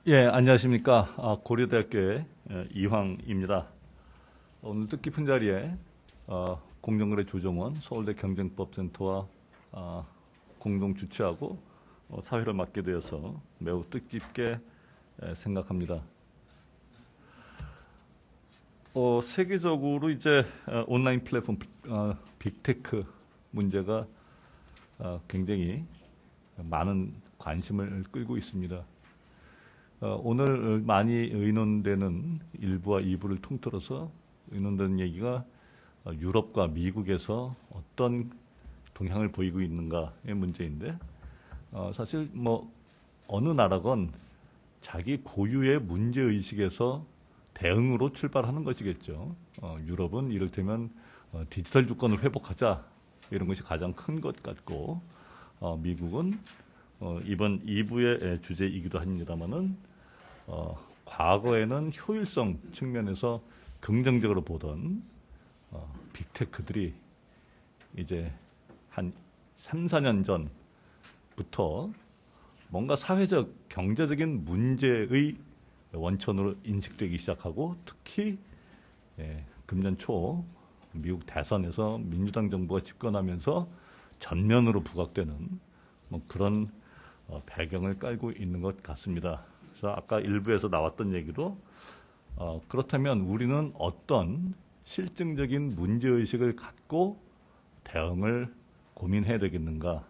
예, 안녕하십니까. 고려대학교의 이황입니다. 오늘 뜻깊은 자리에 공정거래 조정원 서울대 경쟁법센터와 공동 주최하고 사회를 맡게 되어서 매우 뜻깊게 생각합니다. 세계적으로 이제 온라인 플랫폼 빅테크 문제가 굉장히 많은 관심을 끌고 있습니다. 오늘 많이 의논되는 1부와 2부를 통틀어서 의논되는 얘기가 유럽과 미국에서 어떤 동향을 보이고 있는가의 문제인데, 사실 뭐 어느 나라건 자기 고유의 문제의식에서 대응으로 출발하는 것이겠죠. 유럽은 이를테면 디지털 주권을 회복하자, 이런 것이 가장 큰 것 같고, 미국은 이번 2부의 주제이기도 합니다만은 과거에는 효율성 측면에서 긍정적으로 보던 빅테크들이 이제 한 3, 4년 전부터 뭔가 사회적, 경제적인 문제의 원천으로 인식되기 시작하고, 특히 금년 초 미국 대선에서 민주당 정부가 집권하면서 전면으로 부각되는 뭐 그런 배경을 깔고 있는 것 같습니다. 그래서 아까 일부에서 나왔던 얘기도 그렇다면 우리는 어떤 실증적인 문제의식을 갖고 대응을 고민해야 되겠는가,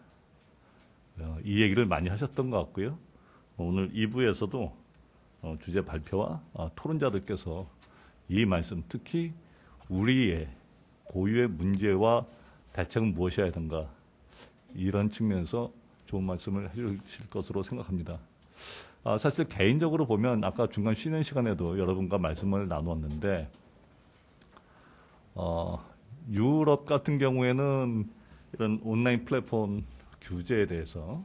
이 얘기를 많이 하셨던 것 같고요. 오늘 2부에서도 주제 발표와 토론자들께서 이 말씀, 특히 우리의 고유의 문제와 대책은 무엇이어야 하는가, 이런 측면에서 좋은 말씀을 해주실 것으로 생각합니다. 사실 개인적으로 보면 아까 중간 쉬는 시간에도 여러분과 말씀을 나누었는데, 유럽 같은 경우에는 이런 온라인 플랫폼 규제에 대해서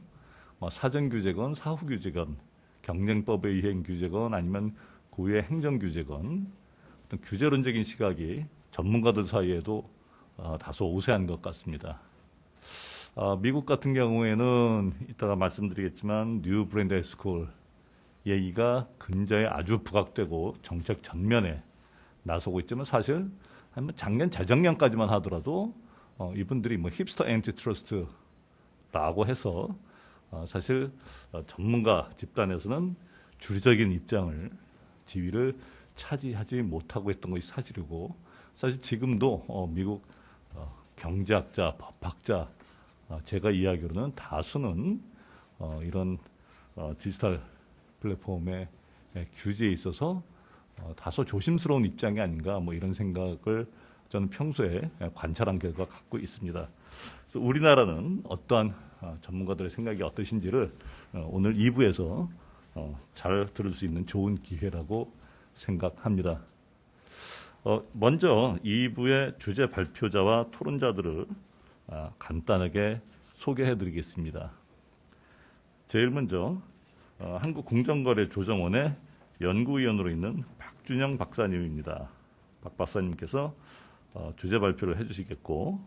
사전 규제건 사후 규제건, 경쟁법에 의한 규제건 아니면 고유의 행정 규제건, 어떤 규제론적인 시각이 전문가들 사이에도 다소 우세한 것 같습니다. 미국 같은 경우에는 이따가 말씀드리겠지만 뉴 브랜드 스쿨 얘기가 근저에 아주 부각되고 정책 전면에 나서고 있지만, 사실 작년 재작년까지만 하더라도 이분들이 뭐 힙스터 앤티트러스트라고 해서 사실 전문가 집단에서는 주류적인 입장을, 지위를 차지하지 못하고 했던 것이 사실이고, 사실 지금도 미국 경제학자, 법학자, 제가 이야기로는 다수는 이런 디지털 플랫폼의 규제에 있어서 다소 조심스러운 입장이 아닌가, 뭐 이런 생각을 저는 평소에 관찰한 결과 갖고 있습니다. 그래서 우리나라는 어떠한 전문가들의 생각이 어떠신지를 오늘 2부에서 잘 들을 수 있는 좋은 기회라고 생각합니다. 먼저 2부의 주제 발표자와 토론자들을 간단하게 소개해 드리겠습니다. 제일 먼저 한국공정거래조정원의 연구위원으로 있는 박준영 박사님입니다. 박 박사님께서 주제 발표를 해주시겠고,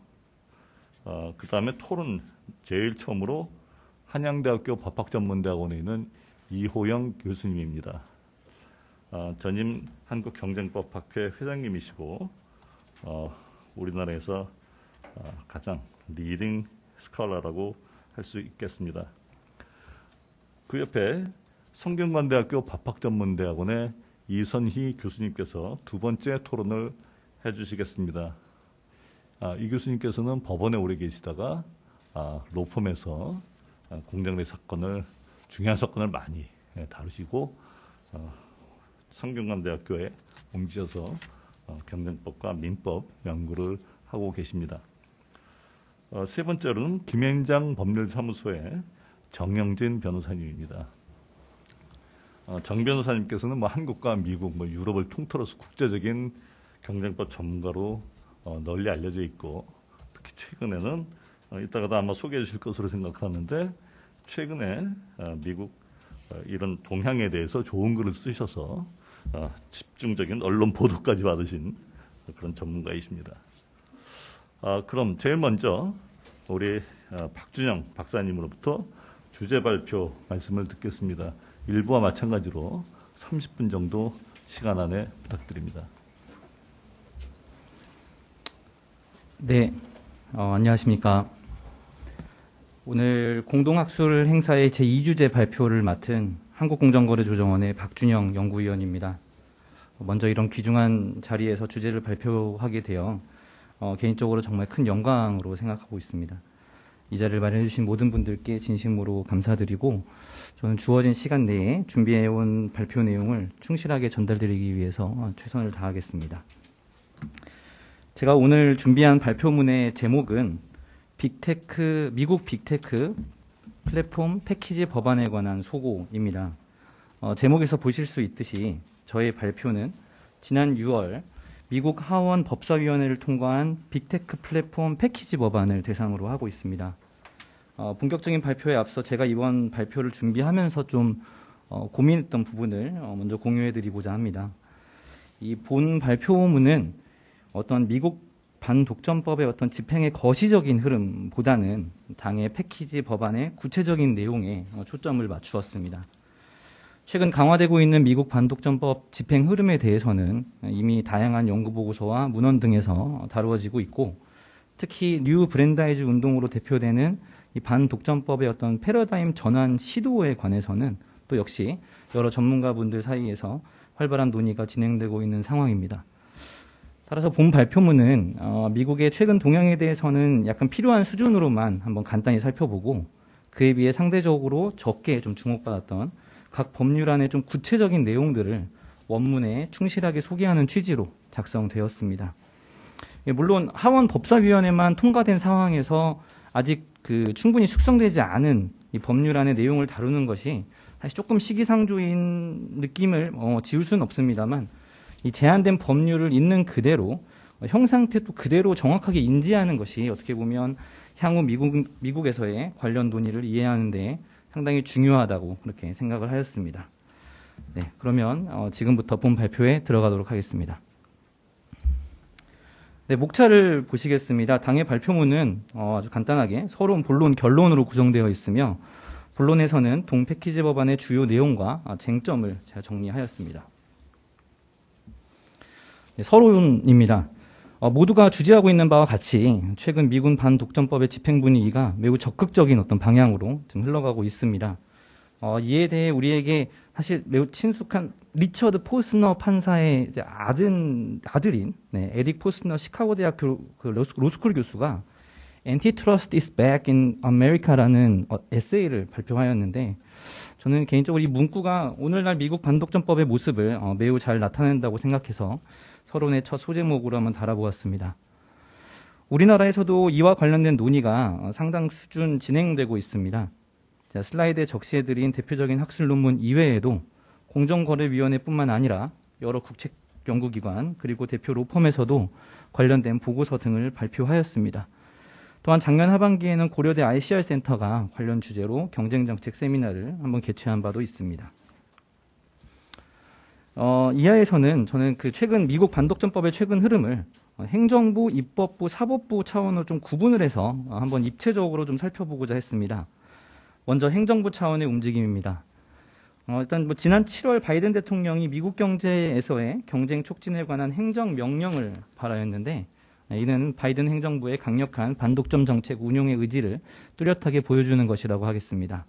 그 다음에 토론 제일 처음으로 한양대학교 법학전문대학원에 있는 이호영 교수님입니다. 전임 한국경쟁법학회 회장님이시고, 우리나라에서 가장 리딩 스칼라라고 할 수 있겠습니다. 그 옆에 성균관대학교 법학전문대학원의 이선희 교수님께서 두 번째 토론을 해주시겠습니다. 이 교수님께서는 법원에 오래 계시다가 로펌에서 공정거래 사건을, 중요한 사건을 많이 다루시고 성균관대학교에 옮기셔서 경쟁법과 민법 연구를 하고 계십니다. 세 번째로는 김현장 법률사무소의 정영진 변호사님입니다. 정 변호사님께서는 뭐 한국과 미국, 뭐 유럽을 통틀어서 국제적인 경쟁법 전문가로 널리 알려져 있고, 특히 최근에는 이따가도 아마 소개해 주실 것으로 생각하는데, 최근에 미국 이런 동향에 대해서 좋은 글을 쓰셔서 집중적인 언론 보도까지 받으신 그런 전문가이십니다. 그럼 제일 먼저 우리 박준영 박사님으로부터 주제 발표 말씀을 듣겠습니다. 일부와 마찬가지로 30분 정도 시간 안에 부탁드립니다. 네, 안녕하십니까. 오늘 공동학술 행사의 제2주제 발표를 맡은 한국공정거래조정원의 박준영 연구위원입니다. 먼저 이런 귀중한 자리에서 주제를 발표하게 되어 개인적으로 정말 큰 영광으로 생각하고 있습니다. 이 자리를 마련해 주신 모든 분들께 진심으로 감사드리고 저는 주어진 시간 내에 준비해온 발표 내용을 충실하게 전달드리기 위해서 최선을 다하겠습니다. 제가 오늘 준비한 발표문의 제목은 미국 빅테크 플랫폼 패키지 법안에 관한 소고입니다. 제목에서 보실 수 있듯이 저의 발표는 지난 6월 미국 하원 법사위원회를 통과한 빅테크 플랫폼 패키지 법안을 대상으로 하고 있습니다. 본격적인 발표에 앞서 제가 이번 발표를 준비하면서 좀 고민했던 부분을 먼저 공유해드리고자 합니다. 이 본 발표문은 어떤 미국 반독점법의 어떤 집행의 거시적인 흐름보다는 당의 패키지 법안의 구체적인 내용에 초점을 맞추었습니다. 최근 강화되고 있는 미국 반독점법 집행 흐름에 대해서는 이미 다양한 연구보고서와 문헌 등에서 다루어지고 있고 특히 뉴 브랜다이즈 운동으로 대표되는 이 반독점법의 어떤 패러다임 전환 시도에 관해서는 또 역시 여러 전문가분들 사이에서 활발한 논의가 진행되고 있는 상황입니다. 따라서 본 발표문은 미국의 최근 동향에 대해서는 약간 필요한 수준으로만 한번 간단히 살펴보고 그에 비해 상대적으로 적게 좀 주목받았던 각 법률안의 좀 구체적인 내용들을 원문에 충실하게 소개하는 취지로 작성되었습니다. 물론 하원 법사위원회만 통과된 상황에서 아직 충분히 숙성되지 않은 이 법률안의 내용을 다루는 것이 사실 조금 시기상조인 느낌을 지울 수는 없습니다만 이 제한된 법률을 있는 그대로 형 상태 또 그대로 정확하게 인지하는 것이 어떻게 보면 향후 미국에서의 관련 논의를 이해하는 데 상당히 중요하다고 그렇게 생각을 하였습니다. 네, 그러면 지금부터 본 발표에 들어가도록 하겠습니다. 네, 목차를 보시겠습니다. 당의 발표문은 아주 간단하게 서론, 본론, 결론으로 구성되어 있으며 본론에서는 동 패키지 법안의 주요 내용과 쟁점을 제가 정리하였습니다. 네, 서론입니다. 모두가 주지하고 있는 바와 같이 최근 미군 반독점법의 집행 분위기가 매우 적극적인 어떤 방향으로 좀 흘러가고 있습니다. 이에 대해 우리에게 사실 매우 친숙한 리처드 포스너 판사의 이제 아들인 에릭 포스너 시카고 대학 로스쿨 교수가 Antitrust is back in America라는 에세이를 발표하였는데 저는 개인적으로 이 문구가 오늘날 미국 반독점법의 모습을 매우 잘 나타낸다고 생각해서 서론의 첫 소제목으로 한번 달아보았습니다. 우리나라에서도 이와 관련된 논의가 상당 수준 진행되고 있습니다. 자, 슬라이드에 적시해드린 대표적인 학술 논문 이외에도 공정거래위원회뿐만 아니라 여러 국책 연구기관 그리고 대표 로펌에서도 관련된 보고서 등을 발표하였습니다. 또한 작년 하반기에는 고려대 ICR 센터가 관련 주제로 경쟁정책 세미나를 한번 개최한 바도 있습니다. 이하에서는 저는 최근 미국 반독점법의 최근 흐름을 행정부, 입법부, 사법부 차원으로 좀 구분을 해서 한번 입체적으로 좀 살펴보고자 했습니다. 먼저 행정부 차원의 움직임입니다. 일단 지난 7월 바이든 대통령이 미국 경제에서의 경쟁 촉진에 관한 행정명령을 발하였는데 이는 바이든 행정부의 강력한 반독점 정책 운용의 의지를 뚜렷하게 보여주는 것이라고 하겠습니다.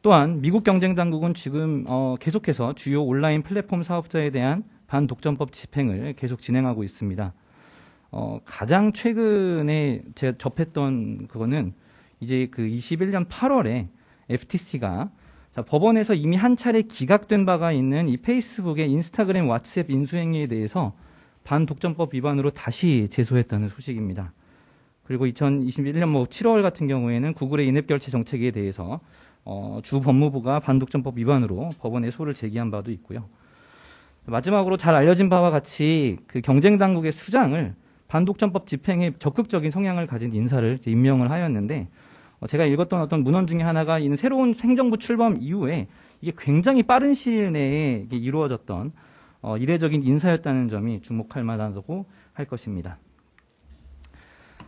또한 미국 경쟁당국은 지금 계속해서 주요 온라인 플랫폼 사업자에 대한 반독점법 집행을 계속 진행하고 있습니다. 가장 최근에 제가 접했던 그거는 이제 21년 8월에 FTC가 법원에서 이미 한 차례 기각된 바가 있는 이 페이스북의 인스타그램, 왓츠앱 인수행위에 대해서 반독점법 위반으로 다시 제소했다는 소식입니다. 그리고 2021년 7월 같은 경우에는 구글의 인앱 결제 정책에 대해서 주 법무부가 반독점법 위반으로 법원에 소를 제기한 바도 있고요. 마지막으로 잘 알려진 바와 같이 경쟁당국의 수장을 반독점법 집행에 적극적인 성향을 가진 인사를 임명을 하였는데 제가 읽었던 어떤 문헌 중에 하나가 이는 새로운 행정부 출범 이후에 이게 굉장히 빠른 시일 내에 이게 이루어졌던 이례적인 인사였다는 점이 주목할 만하다고 할 것입니다.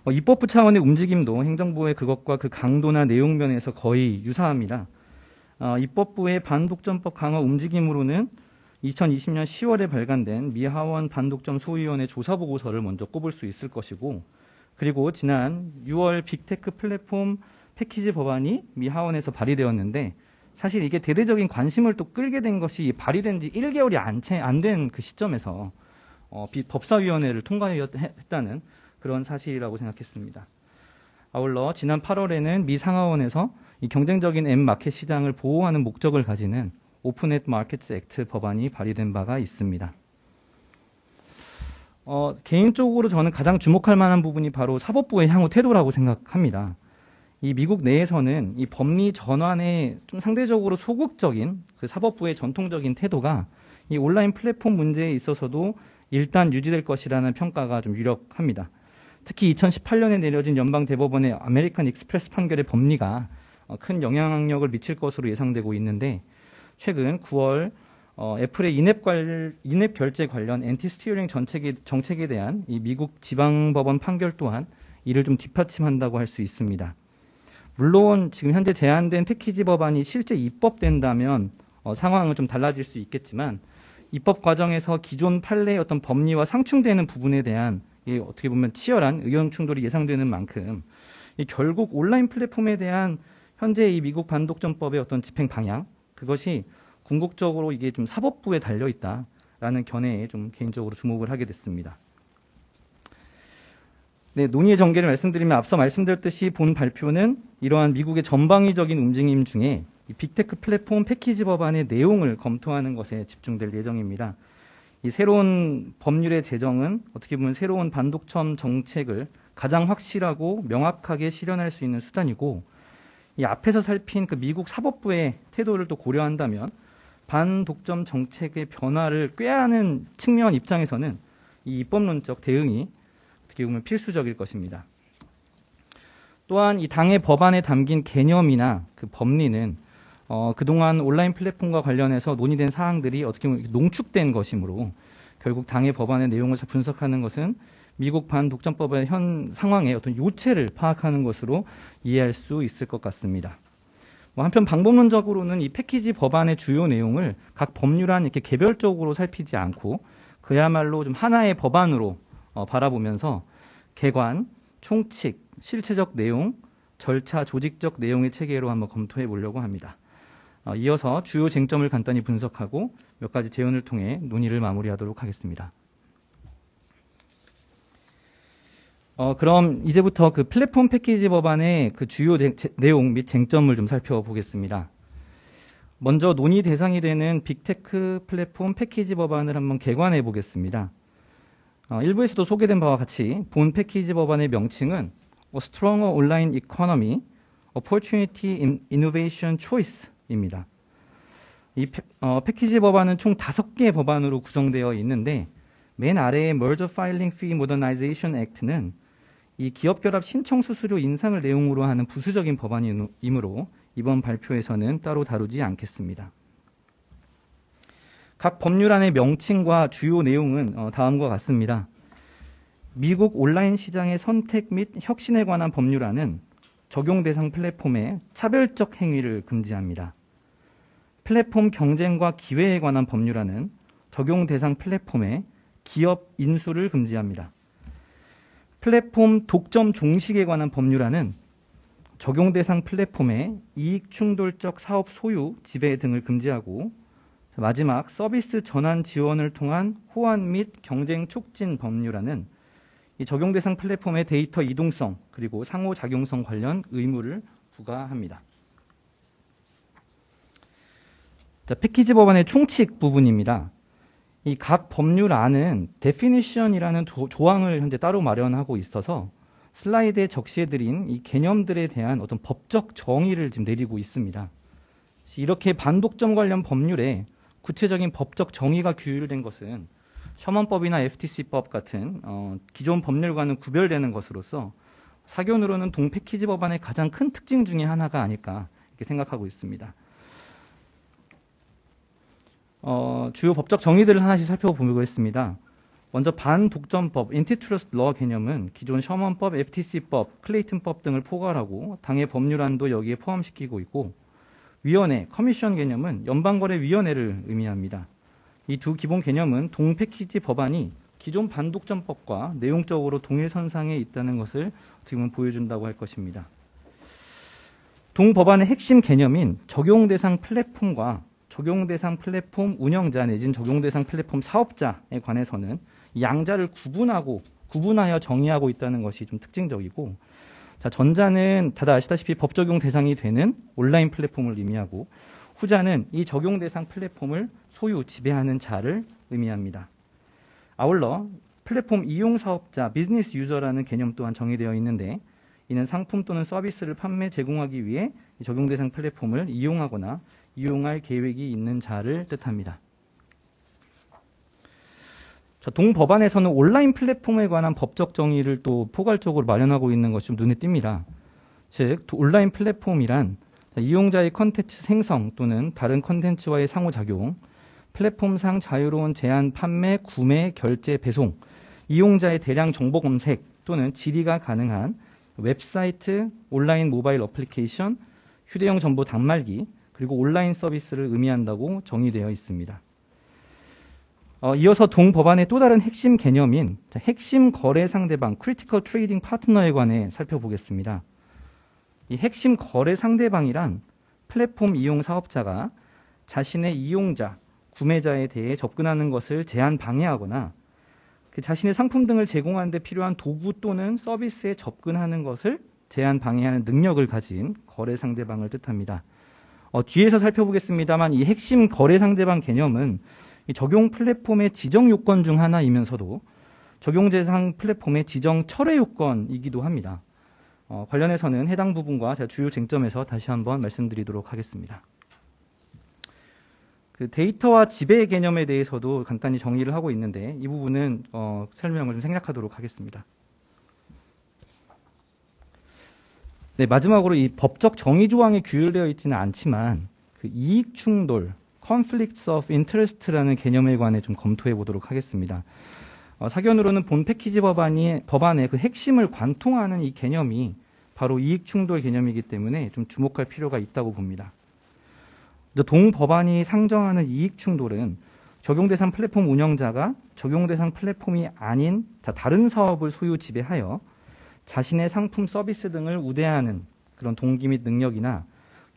입법부 차원의 움직임도 행정부의 그것과 그 강도나 내용 면에서 거의 유사합니다. 입법부의 반독점법 강화 움직임으로는 2020년 10월에 발간된 미 하원 반독점 소위원회 조사 보고서를 먼저 꼽을 수 있을 것이고, 그리고 지난 6월 빅테크 플랫폼 패키지 법안이 미 하원에서 발의되었는데, 사실 이게 대대적인 관심을 또 끌게 된 것이 발의된 지 1개월이 안 된 그 시점에서 법사위원회를 통과했다는 그런 사실이라고 생각했습니다. 아울러 지난 8월에는 미 상하원에서 이 경쟁적인 앱 마켓 시장을 보호하는 목적을 가지는 오픈넷 마켓스 액트 법안이 발의된 바가 있습니다. 개인적으로 저는 가장 주목할 만한 부분이 바로 사법부의 향후 태도라고 생각합니다. 이 미국 내에서는 이 법리 전환에 좀 상대적으로 소극적인 그 사법부의 전통적인 태도가 이 온라인 플랫폼 문제에 있어서도 일단 유지될 것이라는 평가가 좀 유력합니다. 특히 2018년에 내려진 연방 대법원의 아메리칸 익스프레스 판결의 법리가 큰 영향력을 미칠 것으로 예상되고 있는데, 최근 9월 애플의 인앱 결제 관련 엔티 스티어링 정책에 대한 이 미국 지방법원 판결 또한 이를 좀 뒷받침한다고 할 수 있습니다. 물론 지금 현재 제안된 패키지 법안이 실제 입법된다면 상황은 좀 달라질 수 있겠지만, 입법 과정에서 기존 판례의 어떤 법리와 상충되는 부분에 대한 어떻게 보면 치열한 의견 충돌이 예상되는 만큼 결국 온라인 플랫폼에 대한 현재 이 미국 반독점법의 어떤 집행 방향, 그것이 궁극적으로 이게 좀 사법부에 달려 있다라는 견해에 좀 개인적으로 주목을 하게 됐습니다. 네, 논의의 전개를 말씀드리면 앞서 말씀드렸듯이 본 발표는 이러한 미국의 전방위적인 움직임 중에 이 빅테크 플랫폼 패키지 법안의 내용을 검토하는 것에 집중될 예정입니다. 이 새로운 법률의 제정은 어떻게 보면 새로운 반독점 정책을 가장 확실하고 명확하게 실현할 수 있는 수단이고, 이 앞에서 살핀 그 미국 사법부의 태도를 또 고려한다면 반독점 정책의 변화를 꾀하는 측면 입장에서는 이 입법론적 대응이 어떻게 보면 필수적일 것입니다. 또한 이 당의 법안에 담긴 개념이나 그 법리는 그동안 온라인 플랫폼과 관련해서 논의된 사항들이 어떻게 보면 농축된 것이므로 결국 당의 법안의 내용을 분석하는 것은 미국 반독점법의 현 상황의 어떤 요체를 파악하는 것으로 이해할 수 있을 것 같습니다. 한편 방법론적으로는 이 패키지 법안의 주요 내용을 각 법률안 이렇게 개별적으로 살피지 않고 그야말로 좀 하나의 법안으로 바라보면서 개관, 총칙, 실체적 내용, 절차, 조직적 내용의 체계로 한번 검토해 보려고 합니다. 이어서 주요 쟁점을 간단히 분석하고 몇 가지 제언을 통해 논의를 마무리하도록 하겠습니다. 그럼 이제부터 그 플랫폼 패키지 법안의 그 주요 내용 및 쟁점을 좀 살펴보겠습니다. 먼저 논의 대상이 되는 빅테크 플랫폼 패키지 법안을 한번 개관해 보겠습니다. 일부에서도 소개된 바와 같이 본 패키지 법안의 명칭은 Stronger Online Economy, Opportunity Innovation Choice입니다. 이 패키지 법안은 총 5개의 법안으로 구성되어 있는데, 맨 아래의 Merger Filing Fee Modernization Act는 이 기업결합 신청 수수료 인상을 내용으로 하는 부수적인 법안이므로 이번 발표에서는 따로 다루지 않겠습니다. 각 법률안의 명칭과 주요 내용은 다음과 같습니다. 미국 온라인 시장의 선택 및 혁신에 관한 법률안은 적용 대상 플랫폼의 차별적 행위를 금지합니다. 플랫폼 경쟁과 기회에 관한 법률안은 적용 대상 플랫폼의 기업 인수를 금지합니다. 플랫폼 독점 종식에 관한 법률안은 적용 대상 플랫폼의 이익 충돌적 사업 소유, 지배 등을 금지하고, 마지막 서비스 전환 지원을 통한 호환 및 경쟁 촉진 법률안은 이 적용 대상 플랫폼의 데이터 이동성 그리고 상호작용성 관련 의무를 부과합니다. 자, 패키지 법안의 총칙 부분입니다. 이 각 법률안은 definition이라는 조항을 현재 따로 마련하고 있어서 슬라이드에 적시해드린 이 개념들에 대한 어떤 법적 정의를 지금 내리고 있습니다. 이렇게 반독점 관련 법률에 구체적인 법적 정의가 규율된 것은 셔먼법이나 FTC법 같은 기존 법률과는 구별되는 것으로서 사견으로는 동패키지 법안의 가장 큰 특징 중에 하나가 아닐까 이렇게 생각하고 있습니다. 주요 법적 정의들을 하나씩 살펴보겠습니다. 먼저 반독점법, Antitrust Law 개념은 기존 셔먼법, FTC법, 클레이튼법 등을 포괄하고 당의 법률안도 여기에 포함시키고 있고, 위원회, 커미션 개념은 연방거래위원회를 의미합니다. 이 두 기본 개념은 동패키지 법안이 기존 반독점법과 내용적으로 동일선상에 있다는 것을 어떻게 보면 보여준다고 할 것입니다. 동법안의 핵심 개념인 적용대상 플랫폼과 적용대상 플랫폼 운영자 내지는 적용대상 플랫폼 사업자에 관해서는 양자를 구분하여 정의하고 있다는 것이 좀 특징적이고, 자, 전자는 다들 아시다시피 법 적용 대상이 되는 온라인 플랫폼을 의미하고, 후자는 이 적용 대상 플랫폼을 소유, 지배하는 자를 의미합니다. 아울러 플랫폼 이용 사업자, 비즈니스 유저라는 개념 또한 정의되어 있는데, 이는 상품 또는 서비스를 판매, 제공하기 위해 적용 대상 플랫폼을 이용하거나 이용할 계획이 있는 자를 뜻합니다. 자, 동법안에서는 온라인 플랫폼에 관한 법적 정의를 또 포괄적으로 마련하고 있는 것이 좀 눈에 띕니다. 즉, 온라인 플랫폼이란 이용자의 컨텐츠 생성 또는 다른 컨텐츠와의 상호작용, 플랫폼상 자유로운 제한, 판매, 구매, 결제, 배송, 이용자의 대량 정보 검색 또는 질의가 가능한 웹사이트, 온라인 모바일 어플리케이션, 휴대용 정보 단말기, 그리고 온라인 서비스를 의미한다고 정의되어 있습니다. 이어서 동법안의 또 다른 핵심 개념인 핵심 거래 상대방, 크리티컬 트레이딩 파트너에 관해 살펴보겠습니다. 이 핵심 거래 상대방이란 플랫폼 이용 사업자가 자신의 이용자, 구매자에 대해 접근하는 것을 제한 방해하거나 그 자신의 상품 등을 제공하는 데 필요한 도구 또는 서비스에 접근하는 것을 제한 방해하는 능력을 가진 거래 상대방을 뜻합니다. 뒤에서 살펴보겠습니다만 이 핵심 거래 상대방 개념은 이 적용 플랫폼의 지정 요건 중 하나이면서도 적용 대상 플랫폼의 지정 철회 요건이기도 합니다. 관련해서는 해당 부분과 제가 주요 쟁점에서 다시 한번 말씀드리도록 하겠습니다. 그 데이터와 지배 개념에 대해서도 간단히 정의를 하고 있는데 이 부분은 설명을 좀 생략하도록 하겠습니다. 네, 마지막으로 이 법적 정의 조항에 규율되어 있지는 않지만 그 이익 충돌, conflicts of interest라는 개념에 관해 좀 검토해 보도록 하겠습니다. 사견으로는 본 패키지 법안의 그 핵심을 관통하는 이 개념이 바로 이익 충돌 개념이기 때문에 좀 주목할 필요가 있다고 봅니다. 동 법안이 상정하는 이익 충돌은 적용 대상 플랫폼 운영자가 적용 대상 플랫폼이 아닌 다른 사업을 소유 지배하여 자신의 상품 서비스 등을 우대하는 그런 동기 및 능력이나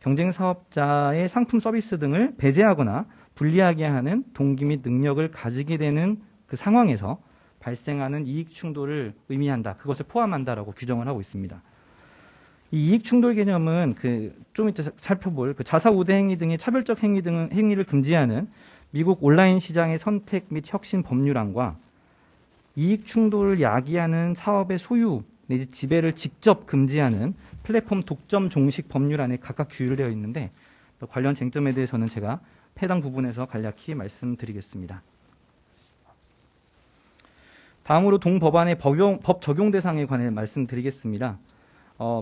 경쟁 사업자의 상품 서비스 등을 배제하거나 불리하게 하는 동기 및 능력을 가지게 되는 그 상황에서 발생하는 이익 충돌을 의미한다. 그것을 포함한다라고 규정을 하고 있습니다. 이 이익 충돌 개념은 좀 이따 살펴볼 자사 우대 행위 등의 차별적 행위를 금지하는 미국 온라인 시장의 선택 및 혁신 법률안과 이익 충돌을 야기하는 사업의 소유 내지 지배를 직접 금지하는 플랫폼 독점 종식 법률안에 각각 규율되어 있는데 또 관련 쟁점에 대해서는 제가 해당 부분에서 간략히 말씀드리겠습니다. 다음으로 동법안의 법 적용 대상에 관해 말씀드리겠습니다.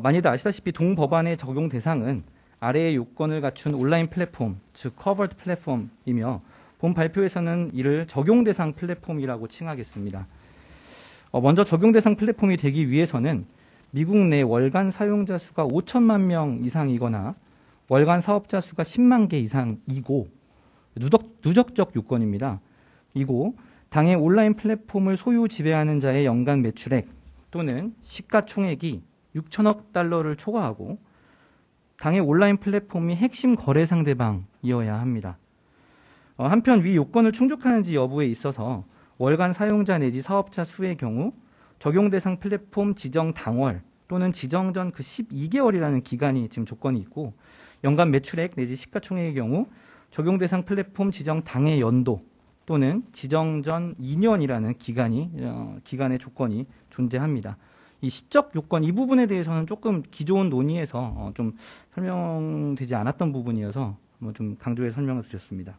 많이들 아시다시피 동법안의 적용 대상은 아래의 요건을 갖춘 온라인 플랫폼, 즉 covered 플랫폼이며 본 발표에서는 이를 적용 대상 플랫폼이라고 칭하겠습니다. 먼저 적용 대상 플랫폼이 되기 위해서는 미국 내 월간 사용자 수가 5천만 명 이상이거나 월간 사업자 수가 10만 개 이상이고 누적적 요건입니다. 이고 당의 온라인 플랫폼을 소유 지배하는 자의 연간 매출액 또는 시가총액이 6천억 달러를 초과하고 당의 온라인 플랫폼이 핵심 거래 상대방이어야 합니다. 한편 위 요건을 충족하는지 여부에 있어서 월간 사용자 내지 사업자 수의 경우 적용 대상 플랫폼 지정 당월 또는 지정 전 그 12개월이라는 기간이 지금 조건이 있고 연간 매출액 내지 시가총액의 경우 적용 대상 플랫폼 지정 당해 연도 또는 지정 전 2년이라는 기간의 조건이 존재합니다. 이 시적 요건 이 부분에 대해서는 조금 기존 논의에서 좀 설명되지 않았던 부분이어서 좀 강조해서 설명을 드렸습니다.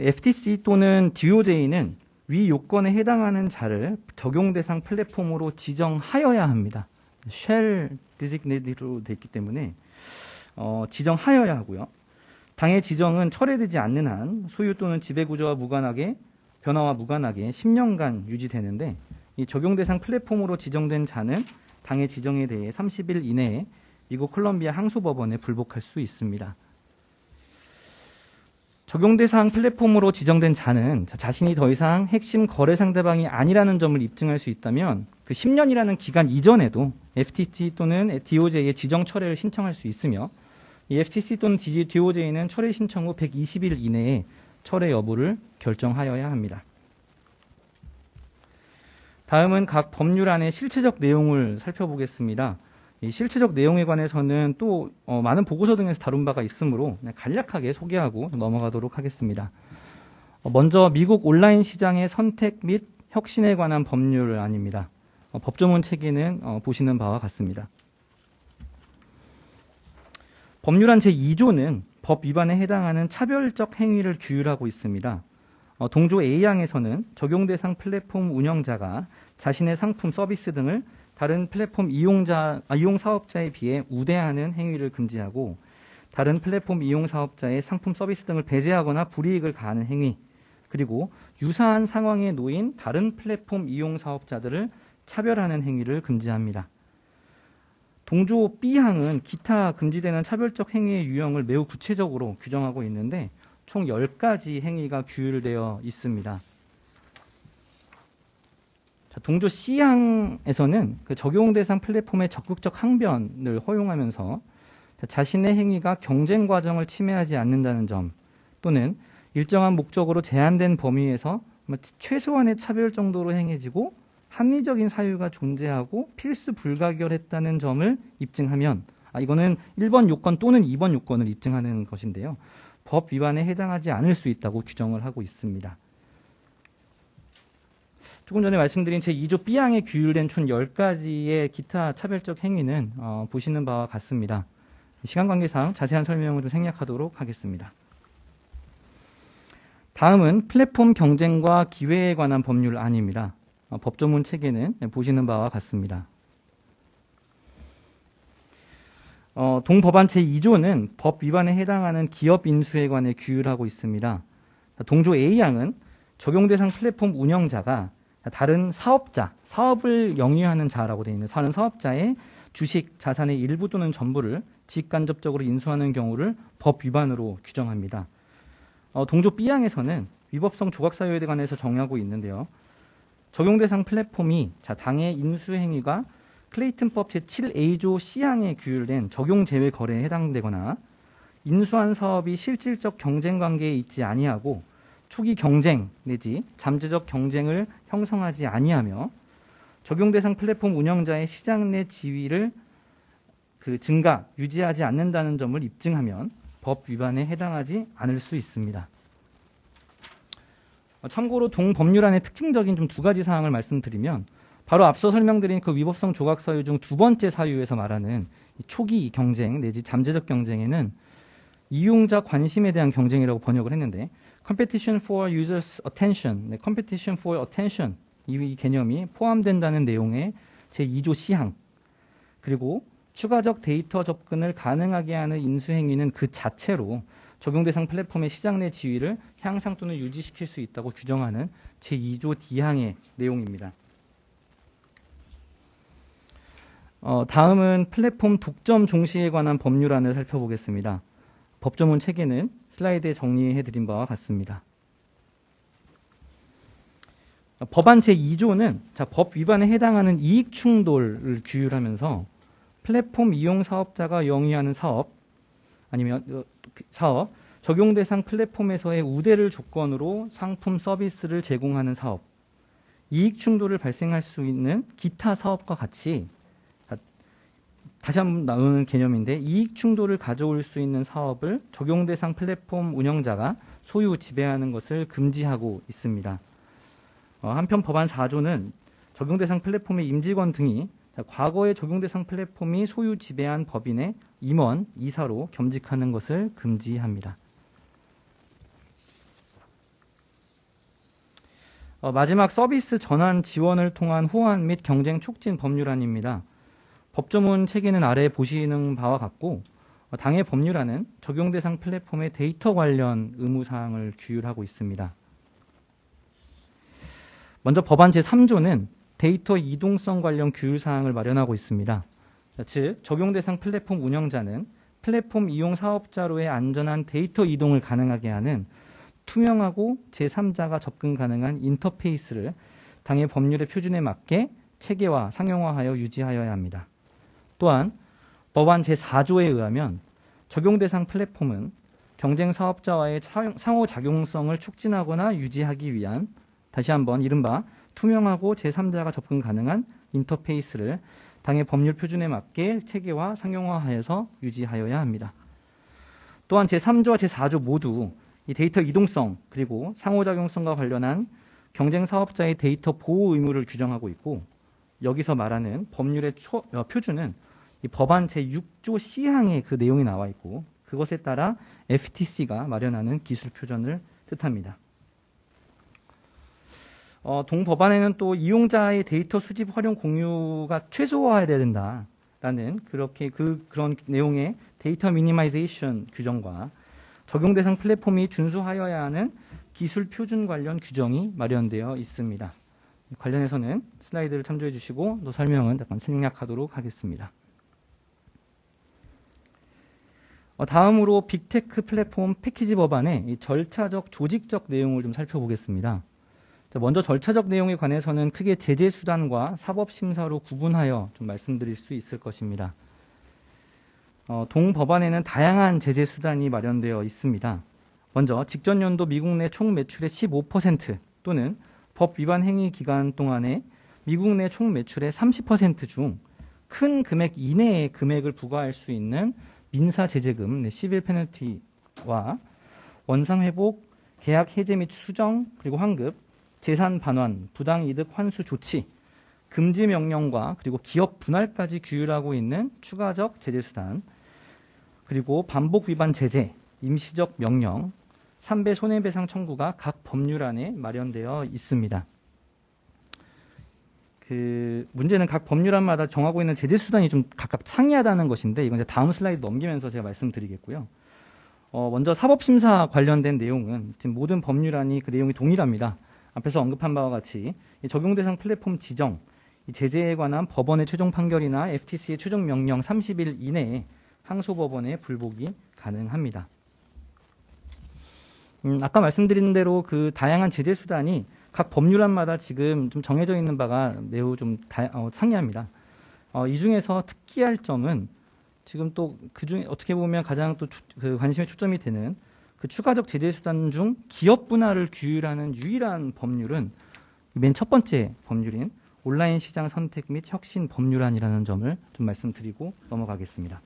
FTC 또는 DOJ는 위 요건에 해당하는 자를 적용 대상 플랫폼으로 지정하여야 합니다. shall designated로 되어 있기 때문에 지정하여야 하고요. 당의 지정은 철회되지 않는 한 소유 또는 지배구조와 무관하게 변화와 무관하게 10년간 유지되는데 이 적용 대상 플랫폼으로 지정된 자는 당의 지정에 대해 30일 이내에 미국 콜럼비아 항소법원에 불복할 수 있습니다. 적용 대상 플랫폼으로 지정된 자는 자신이 더 이상 핵심 거래 상대방이 아니라는 점을 입증할 수 있다면 그 10년이라는 기간 이전에도 FTC 또는 DOJ에 지정 철회를 신청할 수 있으며 이 FTC 또는 DOJ는 철회 신청 후 120일 이내에 철회 여부를 결정하여야 합니다. 다음은 각 법률안의 실체적 내용을 살펴보겠습니다. 이 실체적 내용에 관해서는 또 많은 보고서 등에서 다룬 바가 있으므로 간략하게 소개하고 넘어가도록 하겠습니다. 먼저 미국 온라인 시장의 선택 및 혁신에 관한 법률안입니다. 법조문 체계는 보시는 바와 같습니다. 법률안 제2조는 법 위반에 해당하는 차별적 행위를 규율하고 있습니다. 동조 A항에서는 적용 대상 플랫폼 운영자가 자신의 상품, 서비스 등을 다른 플랫폼 이용 사업자에 비해 우대하는 행위를 금지하고 다른 플랫폼 이용 사업자의 상품, 서비스 등을 배제하거나 불이익을 가하는 행위, 그리고 유사한 상황에 놓인 다른 플랫폼 이용 사업자들을 차별하는 행위를 금지합니다. 동조 B항은 기타 금지되는 차별적 행위의 유형을 매우 구체적으로 규정하고 있는데 총 10가지 행위가 규율되어 있습니다. 동조 C항에서는 그 적용 대상 플랫폼의 적극적 항변을 허용하면서 자신의 행위가 경쟁 과정을 침해하지 않는다는 점 또는 일정한 목적으로 제한된 범위에서 최소한의 차별 정도로 행해지고 합리적인 사유가 존재하고 필수 불가결했다는 점을 입증하면 이거는 1번 요건 또는 2번 요건을 입증하는 것인데요. 법 위반에 해당하지 않을 수 있다고 규정을 하고 있습니다. 조금 전에 말씀드린 제2조 B항에 규율된 총 10가지의 기타 차별적 행위는 보시는 바와 같습니다. 시간 관계상 자세한 설명을 좀 생략하도록 하겠습니다. 다음은 플랫폼 경쟁과 기회에 관한 법률안입니다. 법조문 체계는 보시는 바와 같습니다. 동법안 제2조는 법 위반에 해당하는 기업 인수에 관해 규율하고 있습니다. 동조 A항은 적용 대상 플랫폼 운영자가 다른 사업자, 사업을 영위하는 자라고 되어 있는 다른 사업자의 주식, 자산의 일부 또는 전부를 직간접적으로 인수하는 경우를 법 위반으로 규정합니다. 동조 B항에서는 위법성 조각사유에 관해서 정의하고 있는데요. 적용 대상 플랫폼이 당해 인수 행위가 클레이튼법 제7A조 C항에 규율된 적용 제외 거래에 해당되거나 인수한 사업이 실질적 경쟁 관계에 있지 아니하고 초기 경쟁 내지 잠재적 경쟁을 형성하지 아니하며 적용 대상 플랫폼 운영자의 시장 내 지위를 증가, 유지하지 않는다는 점을 입증하면 법 위반에 해당하지 않을 수 있습니다. 참고로 동법률안의 특징적인 좀 두 가지 사항을 말씀드리면 바로 앞서 설명드린 그 위법성 조각 사유 중 두 번째 사유에서 말하는 초기 경쟁 내지 잠재적 경쟁에는 이용자 관심에 대한 경쟁이라고 번역을 했는데 competition for users attention, competition for attention 이 개념이 포함된다는 내용의 제2조 C항 그리고 추가적 데이터 접근을 가능하게 하는 인수행위는 그 자체로 적용 대상 플랫폼의 시장 내 지위를 향상 또는 유지시킬 수 있다고 규정하는 제2조 D항의 내용입니다. 다음은 플랫폼 독점 종시에 관한 법률안을 살펴보겠습니다. 법조문 체계는 슬라이드에 정리해드린 바와 같습니다. 법안 제2조는 법 위반에 해당하는 이익 충돌을 규율하면서 플랫폼 이용 사업자가 영위하는 사업 적용 대상 플랫폼에서의 우대를 조건으로 상품 서비스를 제공하는 사업, 이익 충돌을 발생할 수 있는 기타 사업과 같이 다시 한번 나오는 개념인데 이익 충돌을 가져올 수 있는 사업을 적용 대상 플랫폼 운영자가 소유 지배하는 것을 금지하고 있습니다. 한편 법안 4조는 적용 대상 플랫폼의 임직원 등이 과거에 적용 대상 플랫폼이 소유 지배한 법인의 임원, 이사로 겸직하는 것을 금지합니다. 마지막 서비스 전환 지원을 통한 호환 및 경쟁 촉진 법률안입니다. 법조문 체계는 아래 보시는 바와 같고 당해 법률안은 적용 대상 플랫폼의 데이터 관련 의무사항을 규율하고 있습니다. 먼저 법안 제3조는 데이터 이동성 관련 규율사항을 마련하고 있습니다. 즉 적용 대상 플랫폼 운영자는 플랫폼 이용 사업자로의 안전한 데이터 이동을 가능하게 하는 투명하고 제3자가 접근 가능한 인터페이스를 당의 법률의 표준에 맞게 체계화, 상용화하여 유지하여야 합니다. 또한 법안 제4조에 의하면 적용 대상 플랫폼은 경쟁 사업자와의 상호작용성을 촉진하거나 유지하기 위한 다시 한번 이른바 투명하고 제3자가 접근 가능한 인터페이스를 당의 법률 표준에 맞게 체계화, 상용화하여서 유지하여야 합니다. 또한 제3조와 제4조 모두 이 데이터 이동성 그리고 상호작용성과 관련한 경쟁 사업자의 데이터 보호 의무를 규정하고 있고 여기서 말하는 법률의 표준은 이 법안 제6조 C항에 그 내용이 나와 있고 그것에 따라 FTC가 마련하는 기술 표준을 뜻합니다. 동법안에는 또 이용자의 데이터 수집 활용 공유가 최소화해야 된다라는 그런 내용의 데이터 미니마이제이션 규정과 적용 대상 플랫폼이 준수하여야 하는 기술 표준 관련 규정이 마련되어 있습니다. 관련해서는 슬라이드를 참조해 주시고 또 설명은 약간 생략하도록 하겠습니다. 다음으로 빅테크 플랫폼 패키지 법안의 절차적 조직적 내용을 좀 살펴보겠습니다. 먼저 절차적 내용에 관해서는 크게 제재 수단과 사법 심사로 구분하여 좀 말씀드릴 수 있을 것입니다. 동 법안에는 다양한 제재 수단이 마련되어 있습니다. 먼저 직전 연도 미국 내 총 매출의 15% 또는 법 위반 행위 기간 동안에 미국 내 총 매출의 30% 중 큰 금액 이내의 금액을 부과할 수 있는 민사 제재금, 시빌 페널티와 원상 회복, 계약 해제 및 수정, 그리고 환급, 재산 반환, 부당이득 환수 조치, 금지 명령과 그리고 기업 분할까지 규율하고 있는 추가적 제재 수단, 그리고 반복 위반 제재, 임시적 명령, 3배 손해배상 청구가 각 법률안에 마련되어 있습니다. 문제는 각 법률안마다 정하고 있는 제재 수단이 좀 각각 상이하다는 것인데 이건 이제 다음 슬라이드 넘기면서 제가 말씀드리겠고요. 먼저 사법심사 관련된 내용은 지금 모든 법률안이 그 내용이 동일합니다. 앞에서 언급한 바와 같이 적용 대상 플랫폼 지정, 제재에 관한 법원의 최종 판결이나 FTC의 최종 명령 30일 이내에 항소법원에 불복이 가능합니다. 아까 말씀드린 대로 그 다양한 제재 수단이 각 법률안마다 지금 좀 정해져 있는 바가 매우 좀 상이합니다. 이 중에서 특기할 점은 지금 또 그중에 어떻게 보면 가장 또 그 관심의 초점이 되는 그 추가적 제재 수단 중 기업 분할을 규율하는 유일한 법률은 맨 첫 번째 법률인 온라인 시장 선택 및 혁신 법률안이라는 점을 좀 말씀드리고 넘어가겠습니다.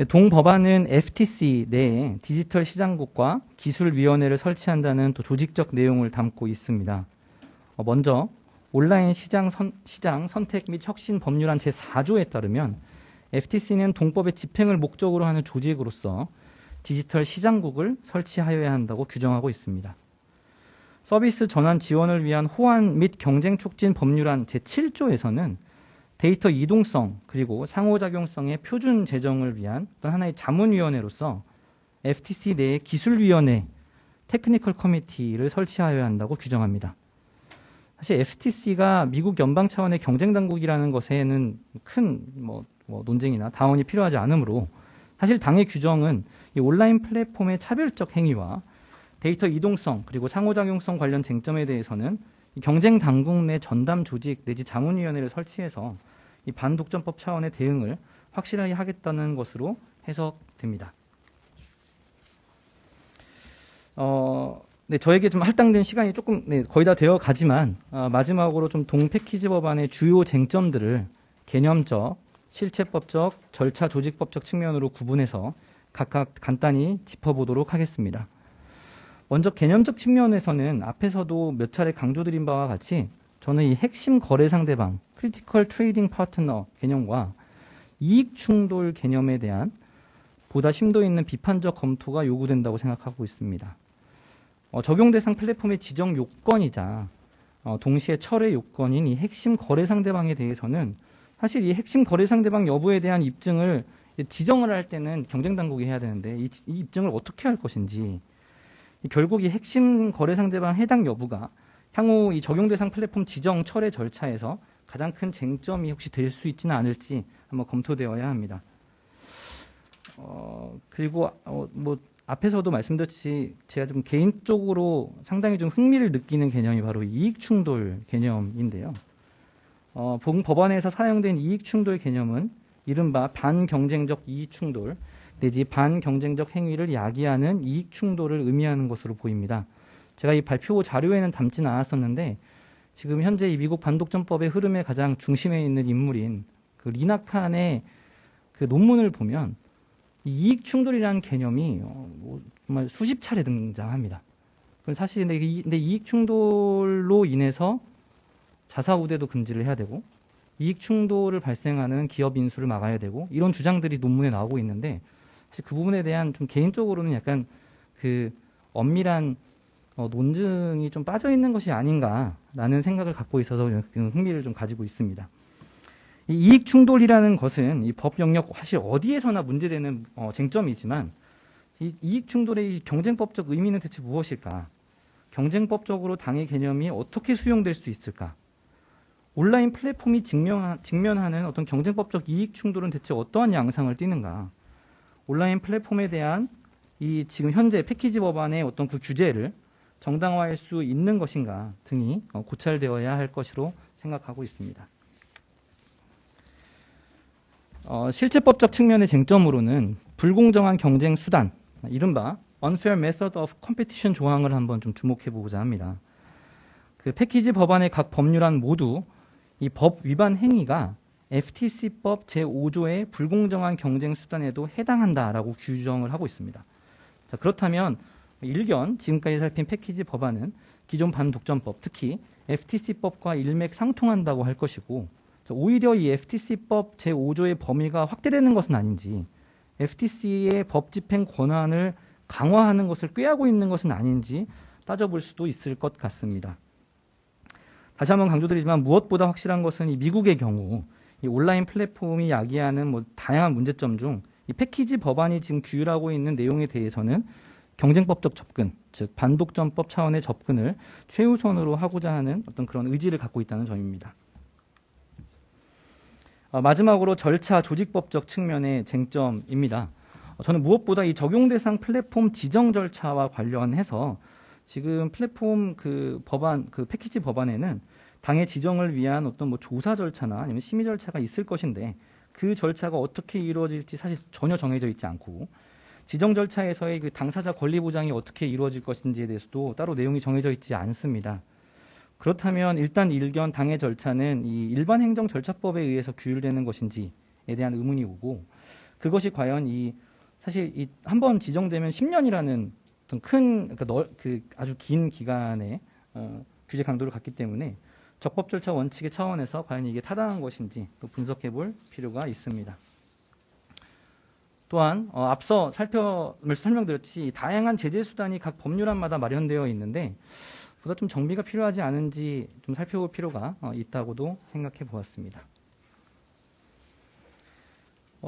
동 법안은 FTC 내에 디지털 시장국과 기술위원회를 설치한다는 또 조직적 내용을 담고 있습니다. 먼저 온라인 시장 선택 및 혁신 법률안 제4조에 따르면 FTC는 동법의 집행을 목적으로 하는 조직으로서 디지털 시장국을 설치하여야 한다고 규정하고 있습니다. 서비스 전환 지원을 위한 호환 및 경쟁 촉진 법률안 제7조에서는 데이터 이동성 그리고 상호작용성의 표준 제정을 위한 어떤 하나의 자문위원회로서 FTC 내의 기술위원회 테크니컬 커미티를 설치하여야 한다고 규정합니다. 사실 FTC가 미국 연방 차원의 경쟁 당국이라는 것에는 큰 논쟁이나 다원이 필요하지 않으므로 사실 당의 규정은 이 온라인 플랫폼의 차별적 행위와 데이터 이동성 그리고 상호작용성 관련 쟁점에 대해서는 이 경쟁 당국 내 전담 조직 내지 자문위원회를 설치해서 이 반독점법 차원의 대응을 확실하게 하겠다는 것으로 해석됩니다. 저에게 좀 할당된 시간이 조금 거의 다 되어 가지만 마지막으로 좀 동 패키지 법안의 주요 쟁점들을 개념적, 실체법적, 절차 조직법적 측면으로 구분해서 각각 간단히 짚어보도록 하겠습니다. 먼저 개념적 측면에서는 앞에서도 몇 차례 강조드린 바와 같이 저는 이 핵심 거래 상대방, 크리티컬 트레이딩 파트너 개념과 이익 충돌 개념에 대한 보다 심도 있는 비판적 검토가 요구된다고 생각하고 있습니다. 적용 대상 플랫폼의 지정 요건이자 동시에 철회 요건인 이 핵심 거래 상대방에 대해서는 사실 이 핵심 거래 상대방 여부에 대한 입증을 지정을 할 때는 경쟁 당국이 해야 되는데 이 입증을 어떻게 할 것인지 결국 이 핵심 거래 상대방 해당 여부가 향후 이 적용 대상 플랫폼 지정 철회 절차에서 가장 큰 쟁점이 혹시 될 수 있지는 않을지 한번 검토되어야 합니다. 그리고 뭐 앞에서도 말씀드렸듯이 제가 좀 개인적으로 상당히 좀 흥미를 느끼는 개념이 바로 이익충돌 개념인데요. 본 법안에서 사용된 이익충돌 개념은 이른바 반경쟁적 이익충돌 내지 반경쟁적 행위를 야기하는 이익충돌을 의미하는 것으로 보입니다. 제가 이 발표 자료에는 담지는 않았었는데 지금 현재 이 미국 반독점법의 흐름의 가장 중심에 있는 인물인 그 리나칸의 그 논문을 보면 이 이익충돌이라는 개념이 정말 수십 차례 등장합니다. 사실 근데 이익충돌로 인해서 자사우대도 금지를 해야 되고 이익충돌을 발생하는 기업 인수를 막아야 되고 이런 주장들이 논문에 나오고 있는데 사실 그 부분에 대한 좀 개인적으로는 약간 그 엄밀한 논증이 좀 빠져 있는 것이 아닌가라는 생각을 갖고 있어서 흥미를 좀 가지고 있습니다. 이 이익충돌이라는 것은 이 법 영역 사실 어디에서나 문제되는 쟁점이지만 이 이익충돌의 경쟁법적 의미는 대체 무엇일까? 경쟁법적으로 당의 개념이 어떻게 수용될 수 있을까? 온라인 플랫폼이 직면하는 어떤 경쟁법적 이익충돌은 대체 어떠한 양상을 띠는가? 온라인 플랫폼에 대한 이 지금 현재 패키지 법안의 어떤 그 규제를 정당화할 수 있는 것인가 등이 고찰되어야 할 것으로 생각하고 있습니다. 실체법적 측면의 쟁점으로는 불공정한 경쟁 수단, 이른바 unfair method of competition 조항을 한번 좀 주목해 보고자 합니다. 그 패키지 법안의 각 법률안 모두 이 법 위반 행위가 FTC법 제5조의 불공정한 경쟁 수단에도 해당한다라고 규정을 하고 있습니다. 자, 그렇다면 일견 지금까지 살핀 패키지 법안은 기존 반독점법, 특히 FTC법과 일맥상통한다고 할 것이고 오히려 이 FTC법 제5조의 범위가 확대되는 것은 아닌지 FTC의 법 집행 권한을 강화하는 것을 꾀하고 있는 것은 아닌지 따져볼 수도 있을 것 같습니다. 다시 한번 강조드리지만 무엇보다 확실한 것은 이 미국의 경우 이 온라인 플랫폼이 야기하는 다양한 문제점 중 이 패키지 법안이 지금 규율하고 있는 내용에 대해서는 경쟁법적 접근, 즉 반독점법 차원의 접근을 최우선으로 하고자 하는 어떤 그런 의지를 갖고 있다는 점입니다. 마지막으로 절차 조직법적 측면의 쟁점입니다. 저는 무엇보다 이 적용 대상 플랫폼 지정 절차와 관련해서 지금 플랫폼 그 법안, 그 패키지 법안에는 당의 지정을 위한 어떤 조사 절차나 아니면 심의 절차가 있을 것인데 그 절차가 어떻게 이루어질지 사실 전혀 정해져 있지 않고 지정 절차에서의 그 당사자 권리 보장이 어떻게 이루어질 것인지에 대해서도 따로 내용이 정해져 있지 않습니다. 그렇다면 일단 일견 당의 절차는 이 일반 행정 절차법에 의해서 규율되는 것인지에 대한 의문이 오고 그것이 과연 사실 이 한번 지정되면 10년이라는 어떤 큰 아주 긴 기간의 규제 강도를 갖기 때문에 적법 절차 원칙의 차원에서 과연 이게 타당한 것인지 또 분석해 볼 필요가 있습니다. 또한 앞서 설명드렸듯이 다양한 제재 수단이 각 법률안마다 마련되어 있는데 보다 좀 정비가 필요하지 않은지 좀 살펴볼 필요가 있다고도 생각해 보았습니다.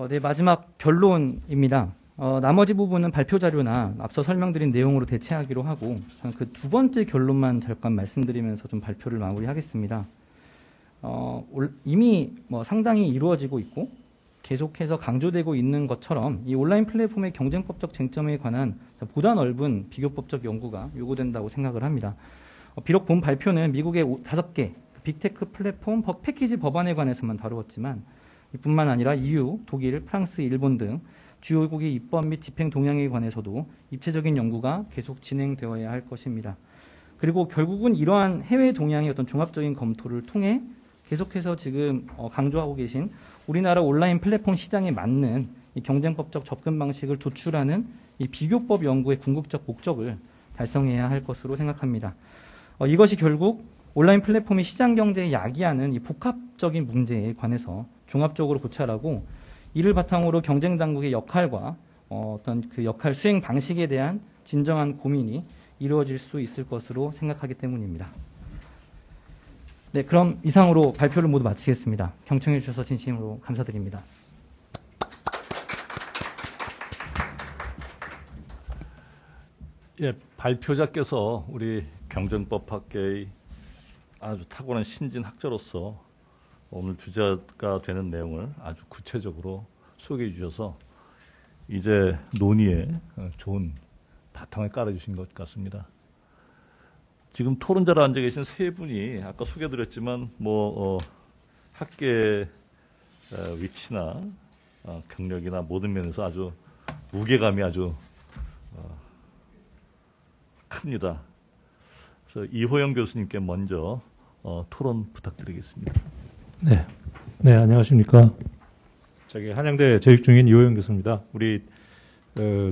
네, 마지막 결론입니다. 나머지 부분은 발표 자료나 앞서 설명드린 내용으로 대체하기로 하고 저는 그 두 번째 결론만 잠깐 말씀드리면서 좀 발표를 마무리하겠습니다. 이미 상당히 이루어지고 있고 계속해서 강조되고 있는 것처럼 이 온라인 플랫폼의 경쟁법적 쟁점에 관한 보다 넓은 비교법적 연구가 요구된다고 생각을 합니다. 비록 본 발표는 미국의 5개 빅테크 플랫폼 패키지 법안에 관해서만 다루었지만 이뿐만 아니라 EU, 독일, 프랑스, 일본 등 주요국의 입법 및 집행 동향에 관해서도 입체적인 연구가 계속 진행되어야 할 것입니다. 그리고 결국은 이러한 해외 동향의 어떤 종합적인 검토를 통해 계속해서 지금 강조하고 계신 우리나라 온라인 플랫폼 시장에 맞는 이 경쟁법적 접근 방식을 도출하는 이 비교법 연구의 궁극적 목적을 달성해야 할 것으로 생각합니다. 이것이 결국 온라인 플랫폼이 시장 경제에 야기하는 이 복합적인 문제에 관해서 종합적으로 고찰하고 이를 바탕으로 경쟁 당국의 역할과 어떤 그 역할 수행 방식에 대한 진정한 고민이 이루어질 수 있을 것으로 생각하기 때문입니다. 네, 그럼 이상으로 발표를 모두 마치겠습니다. 경청해 주셔서 진심으로 감사드립니다. 예, 발표자께서 우리 경쟁법학계의 아주 탁월한 신진 학자로서 오늘 주제가 되는 내용을 아주 구체적으로 소개해 주셔서 이제 논의에 좋은 바탕을 깔아주신 것 같습니다. 지금 토론자로 앉아 계신 세 분이 아까 소개드렸지만 학계 위치나 경력이나 모든 면에서 아주 무게감이 아주 큽니다. 그래서 이호영 교수님께 먼저 토론 부탁드리겠습니다. 네, 안녕하십니까. 저기 한양대 재직 중인 이호영 교수입니다. 우리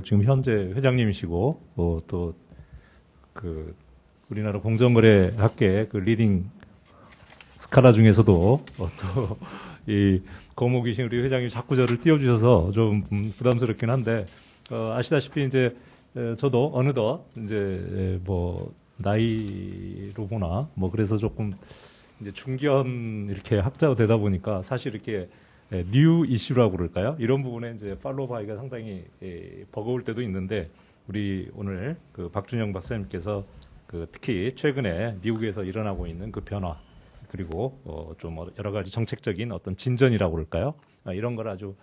지금 현재 회장님이시고 또 우리나라 공정거래학계 리딩 스칼라 중에서도 또 이 거목이신 우리 회장님 자꾸 저를 띄워주셔서 좀 부담스럽긴 한데 아시다시피 이제 저도 어느덧 이제 나이로 보나 그래서 조금 이제 중견 이렇게 학자가 되다 보니까 사실 이렇게 뉴 이슈라고 그럴까요? 이런 부분에 이제 팔로우하기가 상당히 버거울 때도 있는데 우리 오늘 박준영 박사님께서 특히 최근에 미국에서 일어나고 있는 변화 그리고 좀 여러 가지 정책적인 어떤 진전이라고 그럴까요? 이런 걸 아주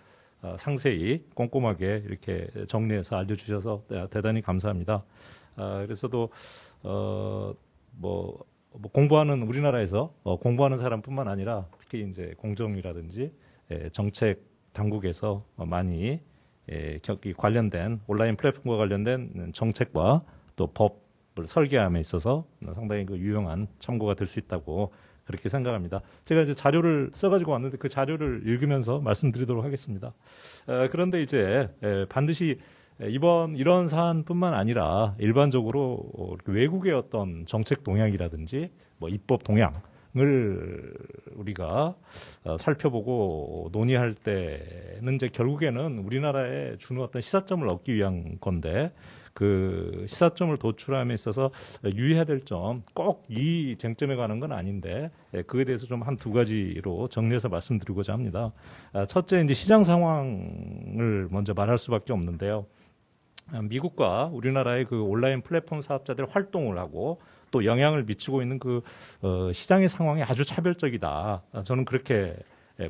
상세히 꼼꼼하게 이렇게 정리해서 알려주셔서 대단히 감사합니다. 그래서도 공부하는 우리나라에서 공부하는 사람뿐만 아니라 특히 이제 공정이라든지 정책 당국에서 많이 관련된 온라인 플랫폼과 관련된 정책과 또 법을 설계함에 있어서 상당히 유용한 참고가 될 수 있다고 그렇게 생각합니다. 제가 이제 자료를 써가지고 왔는데 그 자료를 읽으면서 말씀드리도록 하겠습니다. 그런데 이제 반드시 이번 이런 사안뿐만 아니라 일반적으로 외국의 어떤 정책 동향이라든지 입법 동향을 우리가 살펴보고 논의할 때는 이제 결국에는 우리나라에 주는 어떤 시사점을 얻기 위한 건데 그 시사점을 도출함에 있어서 유의해야 될 점 꼭 이 쟁점에 관한 건 아닌데 그에 대해서 좀 한 두 가지로 정리해서 말씀드리고자 합니다. 첫째 이제 시장 상황을 먼저 말할 수밖에 없는데요. 미국과 우리나라의 온라인 플랫폼 사업자들 활동을 하고 또 영향을 미치고 있는 시장의 상황이 아주 차별적이다. 저는 그렇게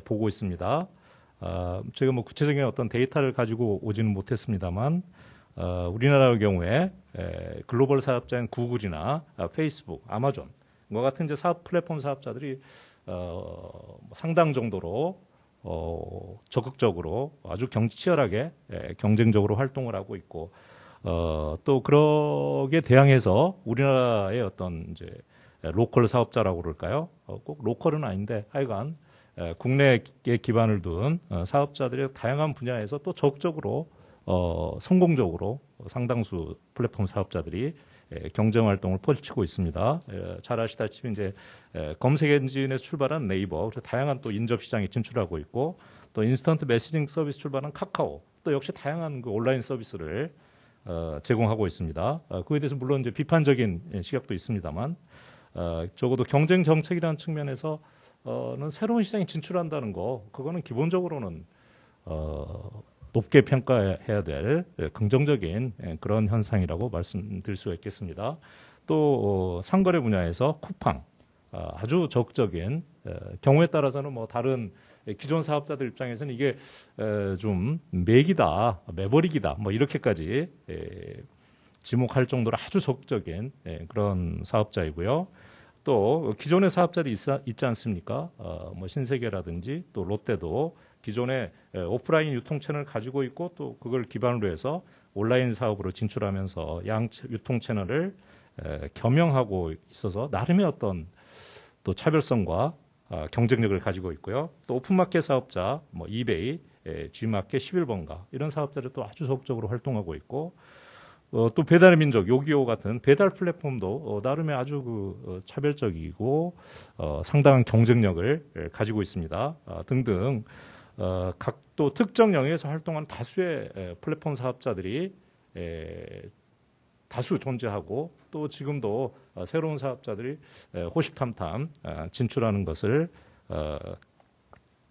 보고 있습니다. 제가 구체적인 어떤 데이터를 가지고 오지는 못했습니다만 우리나라의 경우에 글로벌 사업자인 구글이나 페이스북, 아마존과 같은 이제 사업 플랫폼 사업자들이 상당 정도로 적극적으로 아주 치열하게 경쟁적으로 활동을 하고 있고 또 그러게 대항해서 우리나라의 어떤 이제 로컬 사업자라고 그럴까요? 꼭 로컬은 아닌데 하여간 국내에 기반을 둔 사업자들이 다양한 분야에서 또 적극적으로 성공적으로 상당수 플랫폼 사업자들이 경쟁 활동을 펼치고 있습니다. 잘 아시다시피 이제 검색 엔진에서 출발한 네이버, 그래서 다양한 또 인접 시장에 진출하고 있고 또 인스턴트 메시징 서비스 출발한 카카오, 또 역시 다양한 온라인 서비스를 제공하고 있습니다. 그에 대해서 물론 이제 비판적인 시각도 있습니다만 적어도 경쟁 정책이라는 측면에서는 새로운 시장에 진출한다는 거, 그거는 기본적으로는 높게 평가해야 될 긍정적인 그런 현상이라고 말씀드릴 수가 있겠습니다. 또 상거래 분야에서 쿠팡 아주 적극적인 경우에 따라서는 다른 기존 사업자들 입장에서는 이게 좀 매기다, 매버릭이다, 이렇게까지 지목할 정도로 아주 적극적인 그런 사업자이고요. 또 기존의 사업자들이 있지 않습니까? 신세계라든지 또 롯데도 기존의 오프라인 유통 채널을 가지고 있고 또 그걸 기반으로 해서 온라인 사업으로 진출하면서 양 유통 채널을 겸용하고 있어서 나름의 어떤 또 차별성과 경쟁력을 가지고 있고요. 또 오픈마켓 사업자, 이베이, G마켓 11번가 이런 사업자들 또 아주 적극적으로 활동하고 있고 또 배달의 민족, 요기요 같은 배달 플랫폼도 나름의 아주 차별적이고 상당한 경쟁력을 가지고 있습니다. 등등 각 또 특정 영역에서 활동하는 다수의 플랫폼 사업자들이 다수 존재하고 또 지금도 새로운 사업자들이 호시탐탐 진출하는 것을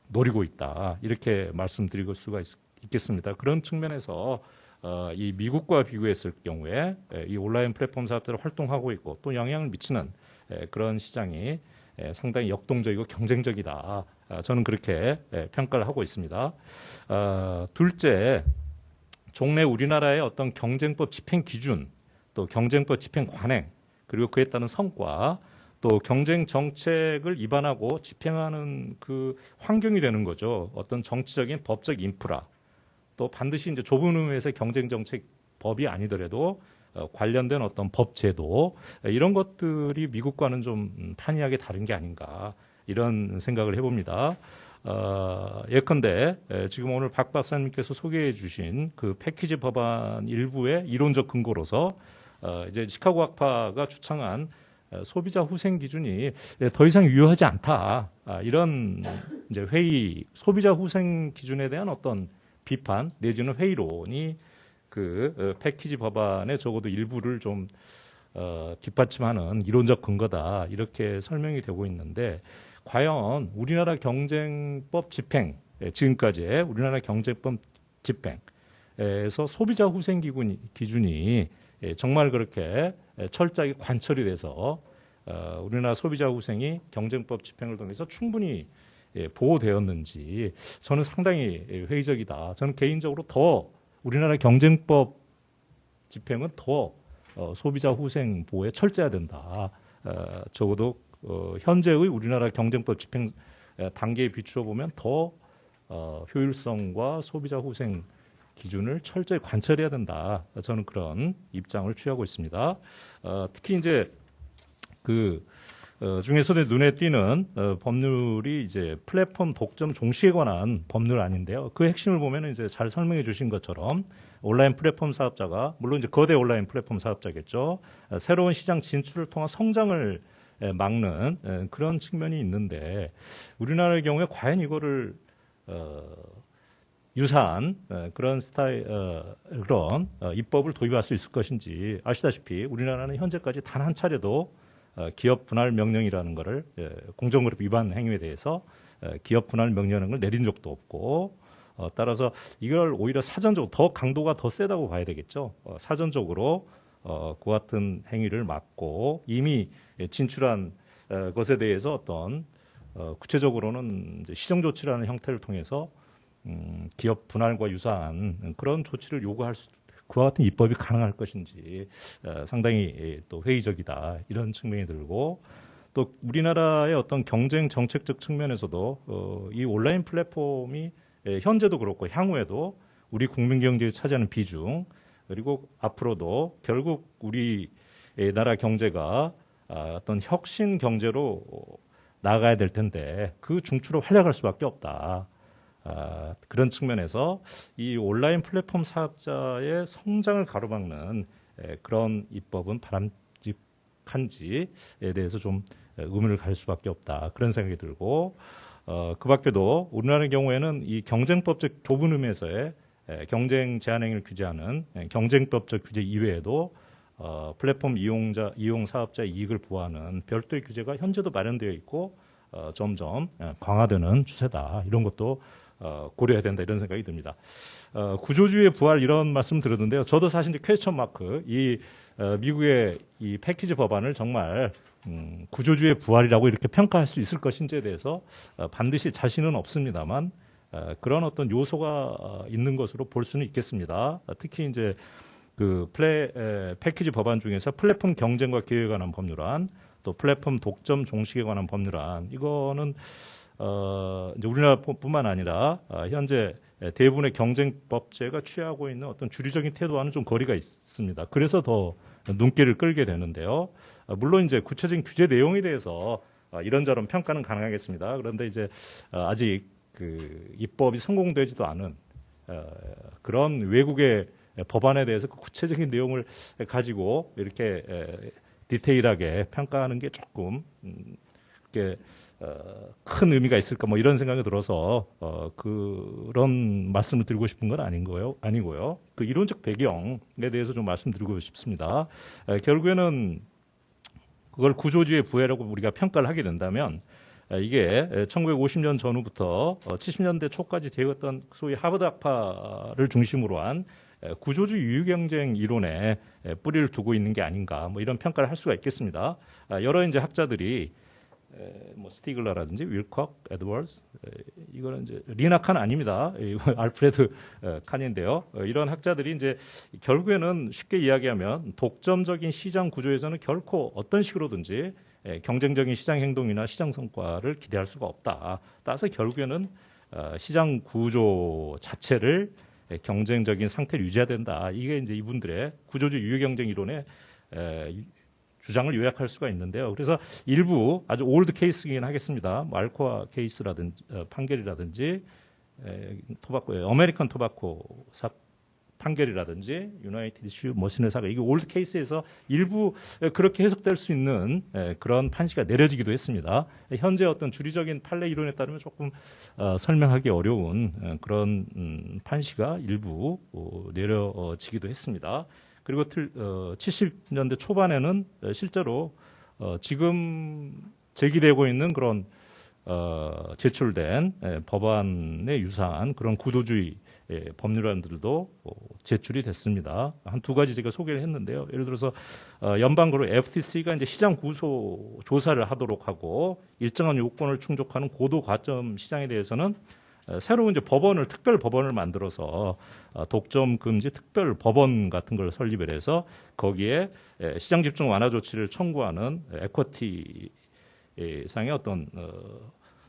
노리고 있다. 이렇게 말씀드릴 수가 있겠습니다. 그런 측면에서 이 미국과 비교했을 경우에 이 온라인 플랫폼 사업자를 활동하고 있고 또 영향을 미치는 그런 시장이 상당히 역동적이고 경쟁적이다. 저는 그렇게 평가를 하고 있습니다. 둘째, 종래 우리나라의 어떤 경쟁법 집행 기준, 또 경쟁법 집행 관행, 그리고 그에 따른 성과, 또 경쟁 정책을 입안하고 집행하는 그 환경이 되는 거죠. 어떤 정치적인 법적 인프라, 또 반드시 이제 좁은 의미에서 경쟁 정책 법이 아니더라도 관련된 어떤 법 제도 이런 것들이 미국과는 좀 판이하게 다른 게 아닌가 이런 생각을 해봅니다. 예컨대 지금 오늘 박 박사님께서 소개해 주신 그 패키지 법안 일부의 이론적 근거로서 이제 시카고 학파가 주창한 소비자 후생 기준이 더 이상 유효하지 않다. 이런 이제 회의, 소비자 후생 기준에 대한 어떤 비판 내지는 회의론이 그 패키지 법안의 적어도 일부를 좀 뒷받침하는 이론적 근거다. 이렇게 설명이 되고 있는데 과연 우리나라 경쟁법 집행, 지금까지의 우리나라 경쟁법 집행에서 소비자 후생 기준이 정말 그렇게 철저하게 관철이 돼서 우리나라 소비자 후생이 경쟁법 집행을 통해서 충분히 보호되었는지 저는 상당히 회의적이다. 저는 개인적으로 더 우리나라 경쟁법 집행은 더 소비자 후생 보호에 철저해야 된다. 적어도 현재의 우리나라 경쟁법 집행 단계에 비추어 보면 더 효율성과 소비자 후생 기준을 철저히 관철해야 된다. 저는 그런 입장을 취하고 있습니다. 특히 이제 그 중에서도 눈에 띄는 법률이 이제 플랫폼 독점 종식에 관한 법률 아닌데요. 그 핵심을 보면 이제 잘 설명해 주신 것처럼 온라인 플랫폼 사업자가 물론 이제 거대 온라인 플랫폼 사업자겠죠. 새로운 시장 진출을 통한 성장을 막는 그런 측면이 있는데 우리나라의 경우에 과연 이거를 유사한 그런 스타일 그런 입법을 도입할 수 있을 것인지 아시다시피 우리나라는 현재까지 단 한 차례도 기업 분할 명령이라는 것을 공정거래법 위반 행위에 대해서 기업 분할 명령을 내린 적도 없고 따라서 이걸 오히려 사전적으로 더 강도가 더 세다고 봐야 되겠죠. 사전적으로 그 같은 행위를 막고 이미 진출한 것에 대해서 어떤 구체적으로는 이제 시정 조치라는 형태를 통해서 기업 분할과 유사한 그런 조치를 요구할 수, 그와 같은 입법이 가능할 것인지 상당히 또 회의적이다 이런 측면이 들고 또 우리나라의 어떤 경쟁 정책적 측면에서도 이 온라인 플랫폼이 현재도 그렇고 향후에도 우리 국민 경제에 차지하는 비중 그리고 앞으로도 결국 우리 나라 경제가 어떤 혁신 경제로 나아가야 될 텐데 그 중추로 활약할 수밖에 없다. 그런 측면에서 이 온라인 플랫폼 사업자의 성장을 가로막는 그런 입법은 바람직한지에 대해서 좀 의문을 가질 수밖에 없다. 그런 생각이 들고 그 밖에도 우리나라의 경우에는 이 경쟁법적 좁은 의미에서의 경쟁 제한 행위를 규제하는 경쟁법적 규제 이외에도 플랫폼 이용 사업자의 이익을 보호하는 별도의 규제가 현재도 마련되어 있고 점점 강화되는 추세다. 이런 것도 고려해야 된다 이런 생각이 듭니다. 구조주의 부활 이런 말씀 들었는데요. 저도 사실 퀘스천 마크 이 미국의 이 패키지 법안을 정말 구조주의 부활이라고 이렇게 평가할 수 있을 것인지에 대해서 반드시 자신은 없습니다만 그런 어떤 요소가 있는 것으로 볼 수는 있겠습니다. 특히 이제 그 패키지 법안 중에서 플랫폼 경쟁과 기회에 관한 법률안, 또 플랫폼 독점 종식에 관한 법률안 이거는 이제 우리나라뿐만 아니라 현재 대부분의 경쟁법제가 취하고 있는 어떤 주류적인 태도와는 좀 거리가 있습니다. 그래서 더 눈길을 끌게 되는데요. 물론 이제 구체적인 규제 내용에 대해서 이런저런 평가는 가능하겠습니다. 그런데 이제 아직 그 입법이 성공되지도 않은 그런 외국의 법안에 대해서 그 구체적인 내용을 가지고 이렇게 디테일하게 평가하는 게 조금 이렇게 큰 의미가 있을까 뭐 이런 생각이 들어서 그런 말씀을 드리고 싶은 건 아니고요. 그 이론적 배경에 대해서 좀 말씀드리고 싶습니다. 결국에는 그걸 구조주의 부해라고 우리가 평가를 하게 된다면 이게 1950년 전후부터 70년대 초까지 되었던 소위 하버드 학파를 중심으로 한 구조주 유유경쟁 이론에 뿌리를 두고 있는 게 아닌가 뭐 이런 평가를 할 수가 있겠습니다. 여러 이제 학자들이 뭐 스티글러라든지 윌컥, 에드워즈, 이거는 이제 리나 칸 아닙니다. 알프레드 칸인데요. 이런 학자들이 이제 결국에는 쉽게 이야기하면 독점적인 시장 구조에서는 결코 어떤 식으로든지 경쟁적인 시장 행동이나 시장 성과를 기대할 수가 없다. 따라서 결국에는 시장 구조 자체를 경쟁적인 상태를 유지해야 된다. 이게 이제 이분들의 구조주의 유효경쟁 이론의 주장을 요약할 수가 있는데요. 그래서 일부 아주 올드 케이스이긴 하겠습니다. 뭐 알코아 케이스라든지 판결이라든지 토바코 어메리칸 토바코 판결이라든지 유나이티드 슈 머신의 사가 이게 올드 케이스에서 일부 그렇게 해석될 수 있는 그런 판시가 내려지기도 했습니다. 현재 어떤 주리적인 판례 이론에 따르면 조금 설명하기 어려운 그런 판시가 일부 내려지기도 했습니다. 그리고 70년대 초반에는 실제로 지금 제기되고 있는 그런 제출된 법안에 유사한 그런 구도주의 법률안들도 제출이 됐습니다. 한 두 가지 제가 소개를 했는데요. 예를 들어서 연방으로 FTC가 이제 시장 구조 조사를 하도록 하고 일정한 요건을 충족하는 고도 과점 시장에 대해서는 새로운 이제 특별 법원을 만들어서 독점 금지 특별 법원 같은 걸 설립을 해서 거기에 시장 집중 완화 조치를 청구하는 에쿼티 상의 어떤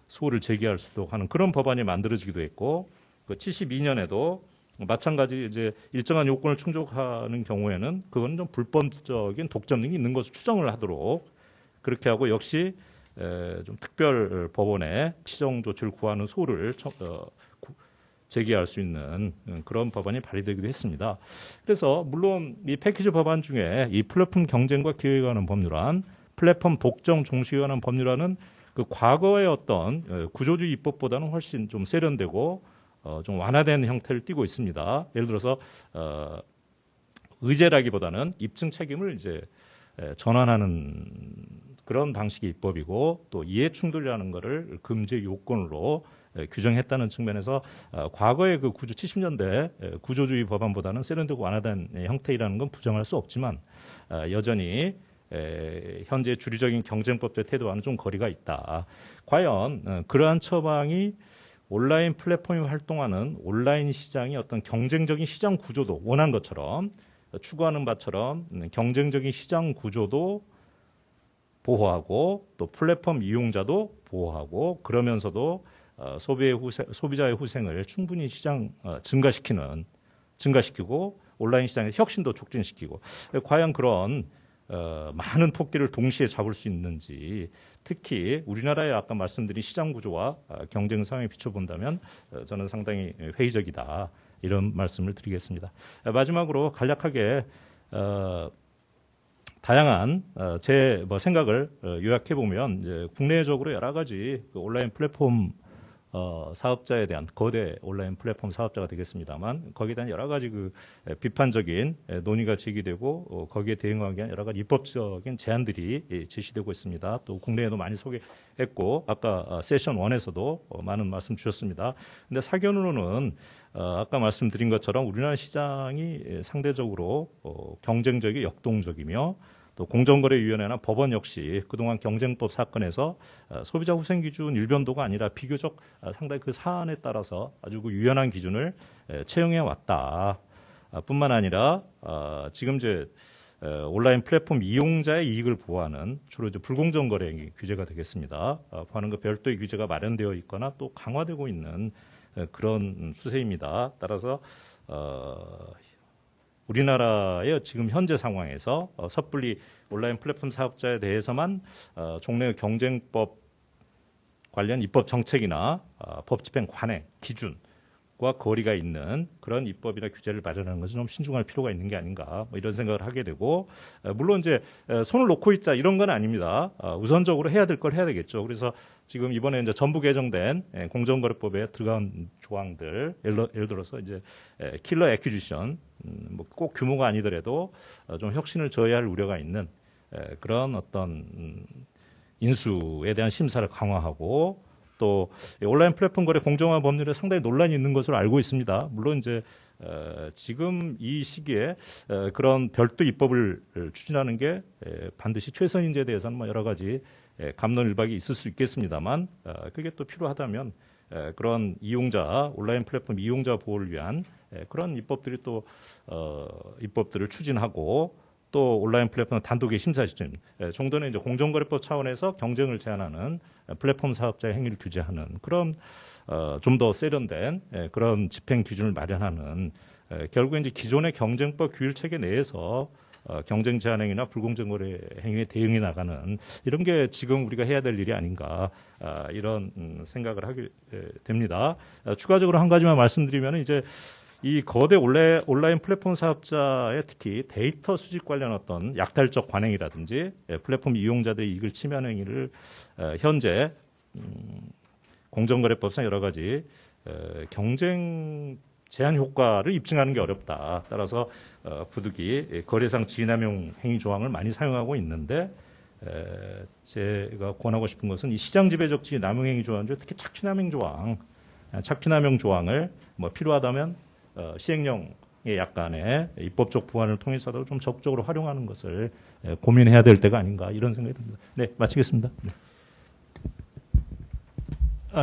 소를 제기할 수도 하는 그런 법안이 만들어지기도 했고, 그 72년에도 마찬가지 이제 일정한 요건을 충족하는 경우에는 그건 좀 불법적인 독점 등이 있는 것을 추정을 하도록 그렇게 하고 역시 좀 특별 법원에 시정 조치를 구하는 소를 제기할 수 있는 그런 법안이 발의되기도 했습니다. 그래서 물론 이 패키지 법안 중에 이 플랫폼 경쟁과 기회에 관한 법률안, 플랫폼 독점 종식에 관한 법률안은 그 과거의 어떤 구조주의 입법보다는 훨씬 좀 세련되고 좀 완화된 형태를 띠고 있습니다. 예를 들어서 의제라기보다는 입증 책임을 이제 전환하는 그런 방식의 입법이고 또 이해 충돌이라는 것을 금지 요건으로 규정했다는 측면에서 과거의 그 70년대 구조주의 법안보다는 세련되고 완화된 형태이라는 건 부정할 수 없지만 여전히 현재 주류적인 경쟁법적 태도와는 좀 거리가 있다. 과연 그러한 처방이 온라인 플랫폼이 활동하는 온라인 시장이 어떤 경쟁적인 시장 구조도 원한 것처럼 추구하는 바처럼 경쟁적인 시장 구조도 보호하고 또 플랫폼 이용자도 보호하고 그러면서도 소비자의 후생을 충분히 증가시키고 온라인 시장의 혁신도 촉진시키고 과연 그런 많은 토끼를 동시에 잡을 수 있는지 특히 우리나라의 아까 말씀드린 시장 구조와 경쟁 상황에 비춰본다면 저는 상당히 회의적이다 이런 말씀을 드리겠습니다. 마지막으로 간략하게 다양한 제 생각을 요약해 보면 국내적으로 여러 가지 온라인 플랫폼 사업자에 대한 거대 온라인 플랫폼 사업자가 되겠습니다만 거기에 대한 여러 가지 그 비판적인 논의가 제기되고 거기에 대응하기 위한 여러 가지 입법적인 제안들이 제시되고 있습니다. 또 국내에도 많이 소개했고 아까 세션 1에서도 많은 말씀 주셨습니다. 근데 사견으로는 아까 말씀드린 것처럼 우리나라 시장이 상대적으로 경쟁적이 역동적이며 또 공정거래위원회나 법원 역시 그동안 경쟁법 사건에서 소비자 후생 기준 일변도가 아니라 비교적 상당히 그 사안에 따라서 아주 그 유연한 기준을 채용해 왔다. 뿐만 아니라 지금 이제 온라인 플랫폼 이용자의 이익을 보호하는 주로 이제 불공정 거래 규제가 되겠습니다. 보호하는 그 별도의 규제가 마련되어 있거나 또 강화되고 있는 그런 추세입니다. 따라서 우리나라의 지금 현재 상황에서 섣불리 온라인 플랫폼 사업자에 대해서만 종래 경쟁법 관련 입법 정책이나 법 집행 관행 기준과 거리가 있는 그런 입법이나 규제를 마련하는 것은 좀 신중할 필요가 있는 게 아닌가 이런 생각을 하게 되고 물론 이제 손을 놓고 있자 이런 건 아닙니다. 우선적으로 해야 될 걸 해야 되겠죠. 그래서 지금 이번에 이제 전부 개정된 공정거래법에 들어간 조항들 예를 들어서 이제 킬러 애퀴지션 꼭 규모가 아니더라도 좀 혁신을 저해할 우려가 있는 그런 어떤 인수에 대한 심사를 강화하고 또 온라인 플랫폼 거래 공정화 법률에 상당히 논란이 있는 것으로 알고 있습니다. 물론 이제 지금 이 시기에 그런 별도 입법을 추진하는 게 반드시 최선인지에 대해서는 여러 가지 갑론일박이 있을 수 있겠습니다만 그게 또 필요하다면 그런 이용자 온라인 플랫폼 이용자 보호를 위한 그런 입법들이 또 입법들을 추진하고 또 온라인 플랫폼 단독의 심사 시점 정도는 이제 공정거래법 차원에서 경쟁을 제한하는 플랫폼 사업자의 행위를 규제하는 그런 좀 더 세련된 그런 집행 기준을 마련하는 결국 이제 기존의 경쟁법 규율 체계 내에서 경쟁 제한 행위나 불공정 거래 행위에 대응해 나가는 이런 게 지금 우리가 해야 될 일이 아닌가 이런 생각을 하게 됩니다. 추가적으로 한 가지만 말씀드리면 이제 이 거대 온라인 플랫폼 사업자의 특히 데이터 수집 관련 어떤 약탈적 관행이라든지 플랫폼 이용자들의 이익을 침해하는 행위를 현재 공정거래법상 여러 가지 경쟁 제한 효과를 입증하는 게 어렵다. 따라서 부득이 거래상 지위남용 행위 조항을 많이 사용하고 있는데 제가 권하고 싶은 것은 이 시장 지배적 지위남용 행위 조항 중 특히 착취남용 조항을 뭐 필요하다면 시행령의 약간의 입법적 보완을 통해서도 좀 적극적으로 활용하는 것을 고민해야 될 때가 아닌가 이런 생각이 듭니다. 네, 마치겠습니다. 네.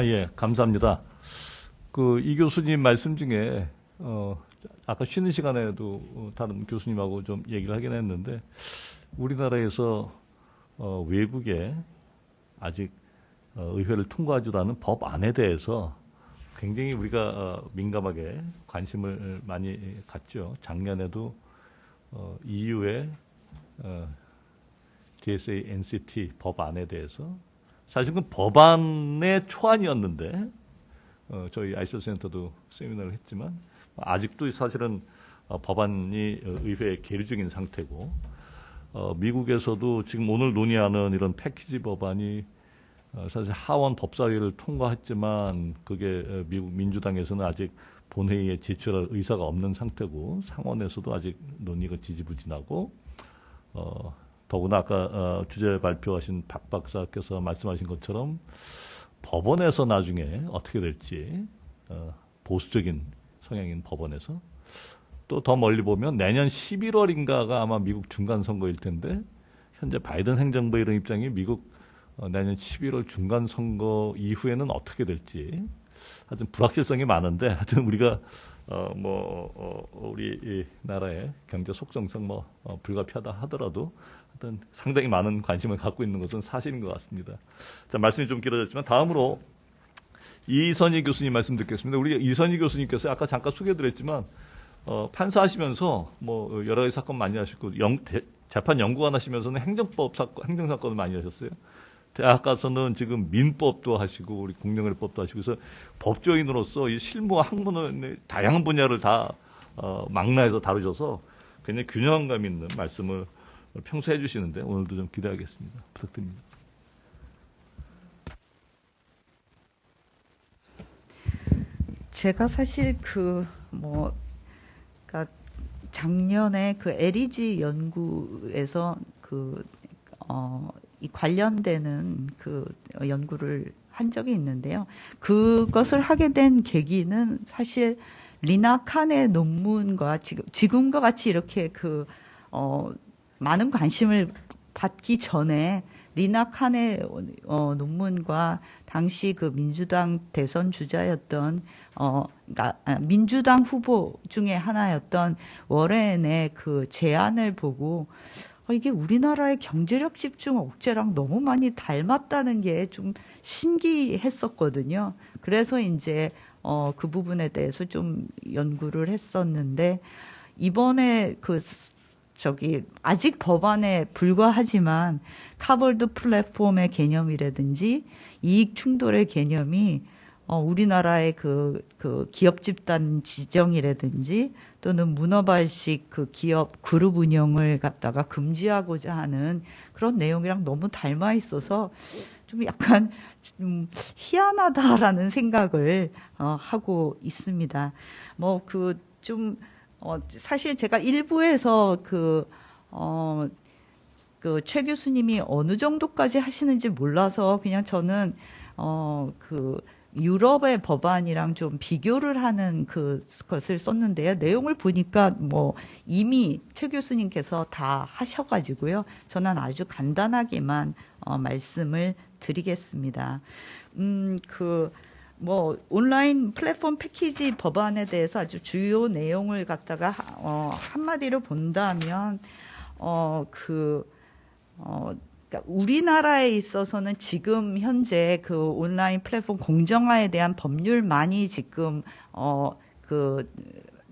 예, 감사합니다. 이 교수님 말씀 중에, 아까 쉬는 시간에도 다른 교수님하고 좀 얘기를 하긴 했는데, 우리나라에서, 외국에 아직, 의회를 통과하지도 않은 법안에 대해서 굉장히 우리가 민감하게 관심을 많이 갖죠. 작년에도, EU의, DSA NCT 법안에 대해서 사실 그 법안의 초안이었는데, 저희 아이소 센터도 세미나를 했지만, 아직도 사실은 법안이 의회에 계류 중인 상태고, 미국에서도 지금 오늘 논의하는 이런 패키지 법안이 사실 하원 법사위를 통과했지만, 그게 미국 민주당에서는 아직 본회의에 제출할 의사가 없는 상태고, 상원에서도 아직 논의가 지지부진하고, 더구나 아까 주제 발표하신 박 박사께서 말씀하신 것처럼 법원에서 나중에 어떻게 될지 보수적인 성향인 법원에서 또 더 멀리 보면 내년 11월인가가 아마 미국 중간 선거일 텐데 현재 바이든 행정부의 이런 입장이 미국 내년 11월 중간 선거 이후에는 어떻게 될지 하여튼 불확실성이 많은데 하여튼 우리가 우리 나라의 경제 속성상 불가피하다 하더라도 하여튼 상당히 많은 관심을 갖고 있는 것은 사실인 것 같습니다. 자, 말씀이 좀 길어졌지만 다음으로 이선희 교수님 말씀 듣겠습니다. 우리 이선희 교수님께서 아까 잠깐 소개해드렸지만 판사하시면서 여러 가지 사건 많이 하시고 재판 연구관 하시면서는 행정사건을 많이 하셨어요. 대학 가서는 지금 민법도 하시고 우리 공정거래법도 하시고 그래서 법조인으로서 이 실무와 학문의 다양한 분야를 다 망라해서 다루셔서 굉장히 균형감 있는 말씀을 평소에 해주시는데 오늘도 좀 기대하겠습니다. 부탁드립니다. 제가 사실 그러니까 작년에 그 LEG 연구에서 이 관련되는 그 연구를 한 적이 있는데요. 그것을 하게 된 계기는 사실 리나 칸의 논문과 지금과 같이 이렇게 많은 관심을 받기 전에 리나 칸의 논문과 당시 그 민주당 대선 주자였던 그러니까 민주당 후보 중에 하나였던 워렌의 그 제안을 보고 이게 우리나라의 경제력 집중 억제랑 너무 많이 닮았다는 게 좀 신기했었거든요. 그래서 이제 그 부분에 대해서 좀 연구를 했었는데 이번에 아직 법안에 불과하지만 카벌드 플랫폼의 개념이라든지 이익 충돌의 개념이 우리나라의 그 기업 집단 지정이라든지 또는 문어발식 그 기업 그룹 운영을 갖다가 금지하고자 하는 그런 내용이랑 너무 닮아 있어서 좀 약간 좀 희한하다라는 생각을 하고 있습니다. 사실 제가 일부에서 최 교수님이 어느 정도까지 하시는지 몰라서 그냥 저는 유럽의 법안이랑 좀 비교를 하는 그것을 썼는데요. 내용을 보니까 뭐 이미 최 교수님께서 다 하셔가지고요. 저는 아주 간단하게만 말씀을 드리겠습니다. 뭐 온라인 플랫폼 패키지 법안에 대해서 아주 주요 내용을 갖다가 한마디로 본다면 그러니까 우리나라에 있어서는 지금 현재 그 온라인 플랫폼 공정화에 대한 법률만이 지금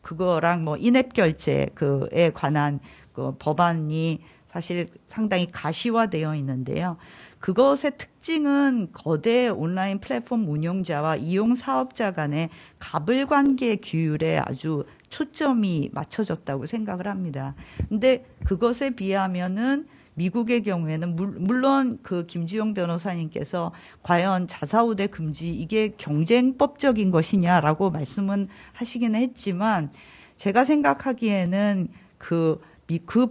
그거랑 뭐 인앱 결제 그에 관한 그 법안이 사실 상당히 가시화되어 있는데요. 그것의 특징은 거대 온라인 플랫폼 운용자와 이용 사업자 간의 가불관계 규율에 아주 초점이 맞춰졌다고 생각을 합니다. 근데 그것에 비하면은 미국의 경우에는 물론 그 김주영 변호사님께서 과연 자사우대 금지 이게 경쟁법적인 것이냐라고 말씀은 하시기는 했지만 제가 생각하기에는 그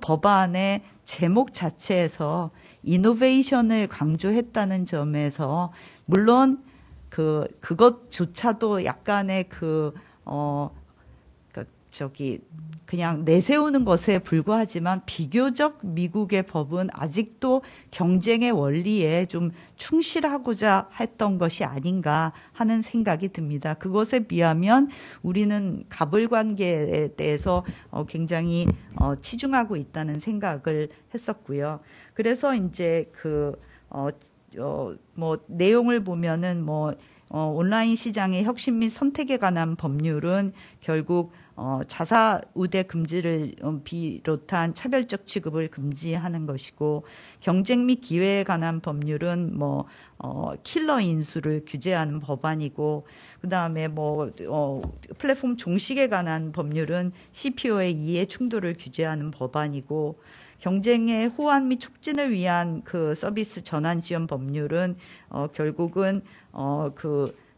법안의 제목 자체에서 이노베이션을 강조했다는 점에서 물론 그것조차도 약간의 그냥 내세우는 것에 불과하지만 비교적 미국의 법은 아직도 경쟁의 원리에 좀 충실하고자 했던 것이 아닌가 하는 생각이 듭니다. 그것에 비하면 우리는 가불관계에 대해서 굉장히 치중하고 있다는 생각을 했었고요. 그래서 이제 뭐 내용을 보면은 온라인 시장의 혁신 및 선택에 관한 법률은 결국 자사우대 금지를 비롯한 차별적 취급을 금지하는 것이고 경쟁 및 기회에 관한 법률은 킬러 인수를 규제하는 법안이고 그다음에 플랫폼 종식에 관한 법률은 CPO의 이해 충돌을 규제하는 법안이고 경쟁의 호환 및 촉진을 위한 그 서비스 전환 지원 법률은 결국은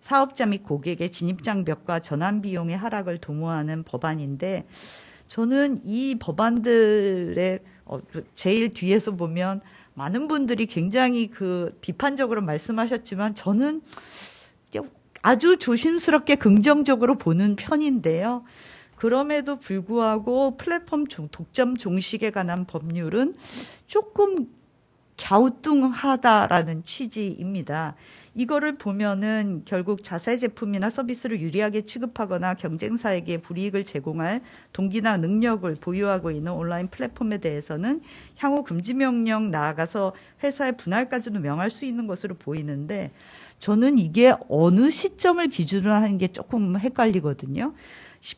사업자 및 고객의 진입장벽과 전환 비용의 하락을 도모하는 법안인데 저는 이 법안들의 제일 뒤에서 보면 많은 분들이 굉장히 비판적으로 말씀하셨지만 저는 아주 조심스럽게 긍정적으로 보는 편인데요. 그럼에도 불구하고 플랫폼 독점 종식에 관한 법률은 조금 갸우뚱하다라는 취지입니다. 이거를 보면은 결국 자사의 제품이나 서비스를 유리하게 취급하거나 경쟁사에게 불이익을 제공할 동기나 능력을 보유하고 있는 온라인 플랫폼에 대해서는 향후 금지 명령 나아가서 회사의 분할까지도 명할 수 있는 것으로 보이는데 저는 이게 어느 시점을 기준으로 하는 게 조금 헷갈리거든요.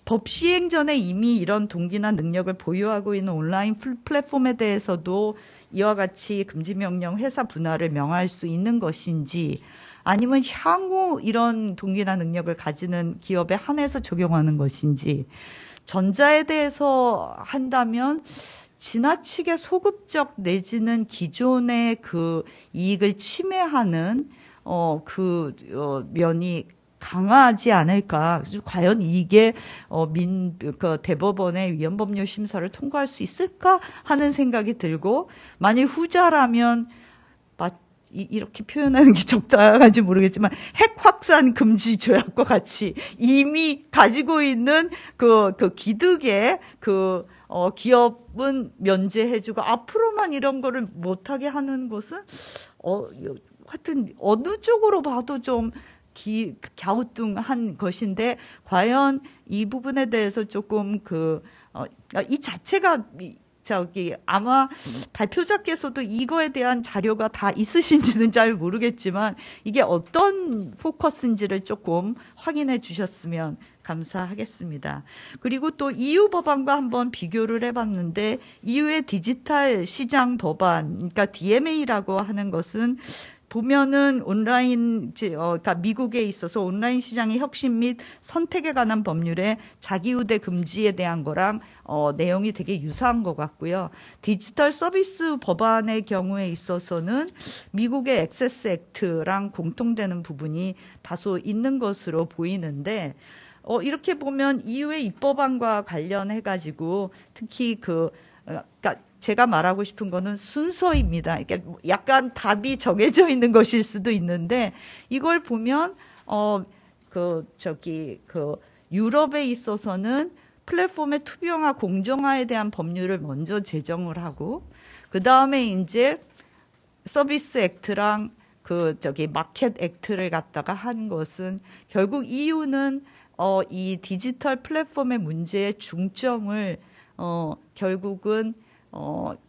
법 시행 전에 이미 이런 동기나 능력을 보유하고 있는 온라인 플랫폼에 대해서도 이와 같이 금지 명령 회사 분할을 명할 수 있는 것인지 아니면 향후 이런 동기나 능력을 가지는 기업에 한해서 적용하는 것인지 전자에 대해서 한다면 지나치게 소급적 내지는 기존의 그 이익을 침해하는 면이 강하지 않을까. 과연 이게 대법원의 위헌법률 심사를 통과할 수 있을까 하는 생각이 들고 만약 후자라면 이렇게 표현하는 게 적절한지 모르겠지만 핵 확산 금지 조약과 같이 이미 가지고 있는 그 기득에 기업은 면제해주고 앞으로만 이런 거를 못하게 하는 것은 하여튼 어느 쪽으로 봐도 좀 갸우뚱한 것인데 과연 이 부분에 대해서 조금 이 자체가 아마 발표자께서도 이거에 대한 자료가 다 있으신지는 잘 모르겠지만 이게 어떤 포커스인지를 조금 확인해 주셨으면 감사하겠습니다. 그리고 또 EU 법안과 한번 비교를 해봤는데 EU의 디지털 시장 법안, 그러니까 DMA라고 하는 것은 보면은 그러니까 미국에 있어서 온라인 시장의 혁신 및 선택에 관한 법률에 자기우대 금지에 대한 거랑 내용이 되게 유사한 것 같고요. 디지털 서비스 법안의 경우에 있어서는 미국의 액세스 액트랑 공통되는 부분이 다소 있는 것으로 보이는데 이렇게 보면 EU의 입법안과 관련해가지고 특히 그러니까 제가 말하고 싶은 거는 순서입니다. 그러니까 약간 답이 정해져 있는 것일 수도 있는데 이걸 보면 유럽에 있어서는 플랫폼의 투명화, 공정화에 대한 법률을 먼저 제정을 하고, 그 다음에 이제 서비스 액트랑 마켓 액트를 갖다가 한 것은 결국 EU는 이 디지털 플랫폼의 문제의 중점을 결국은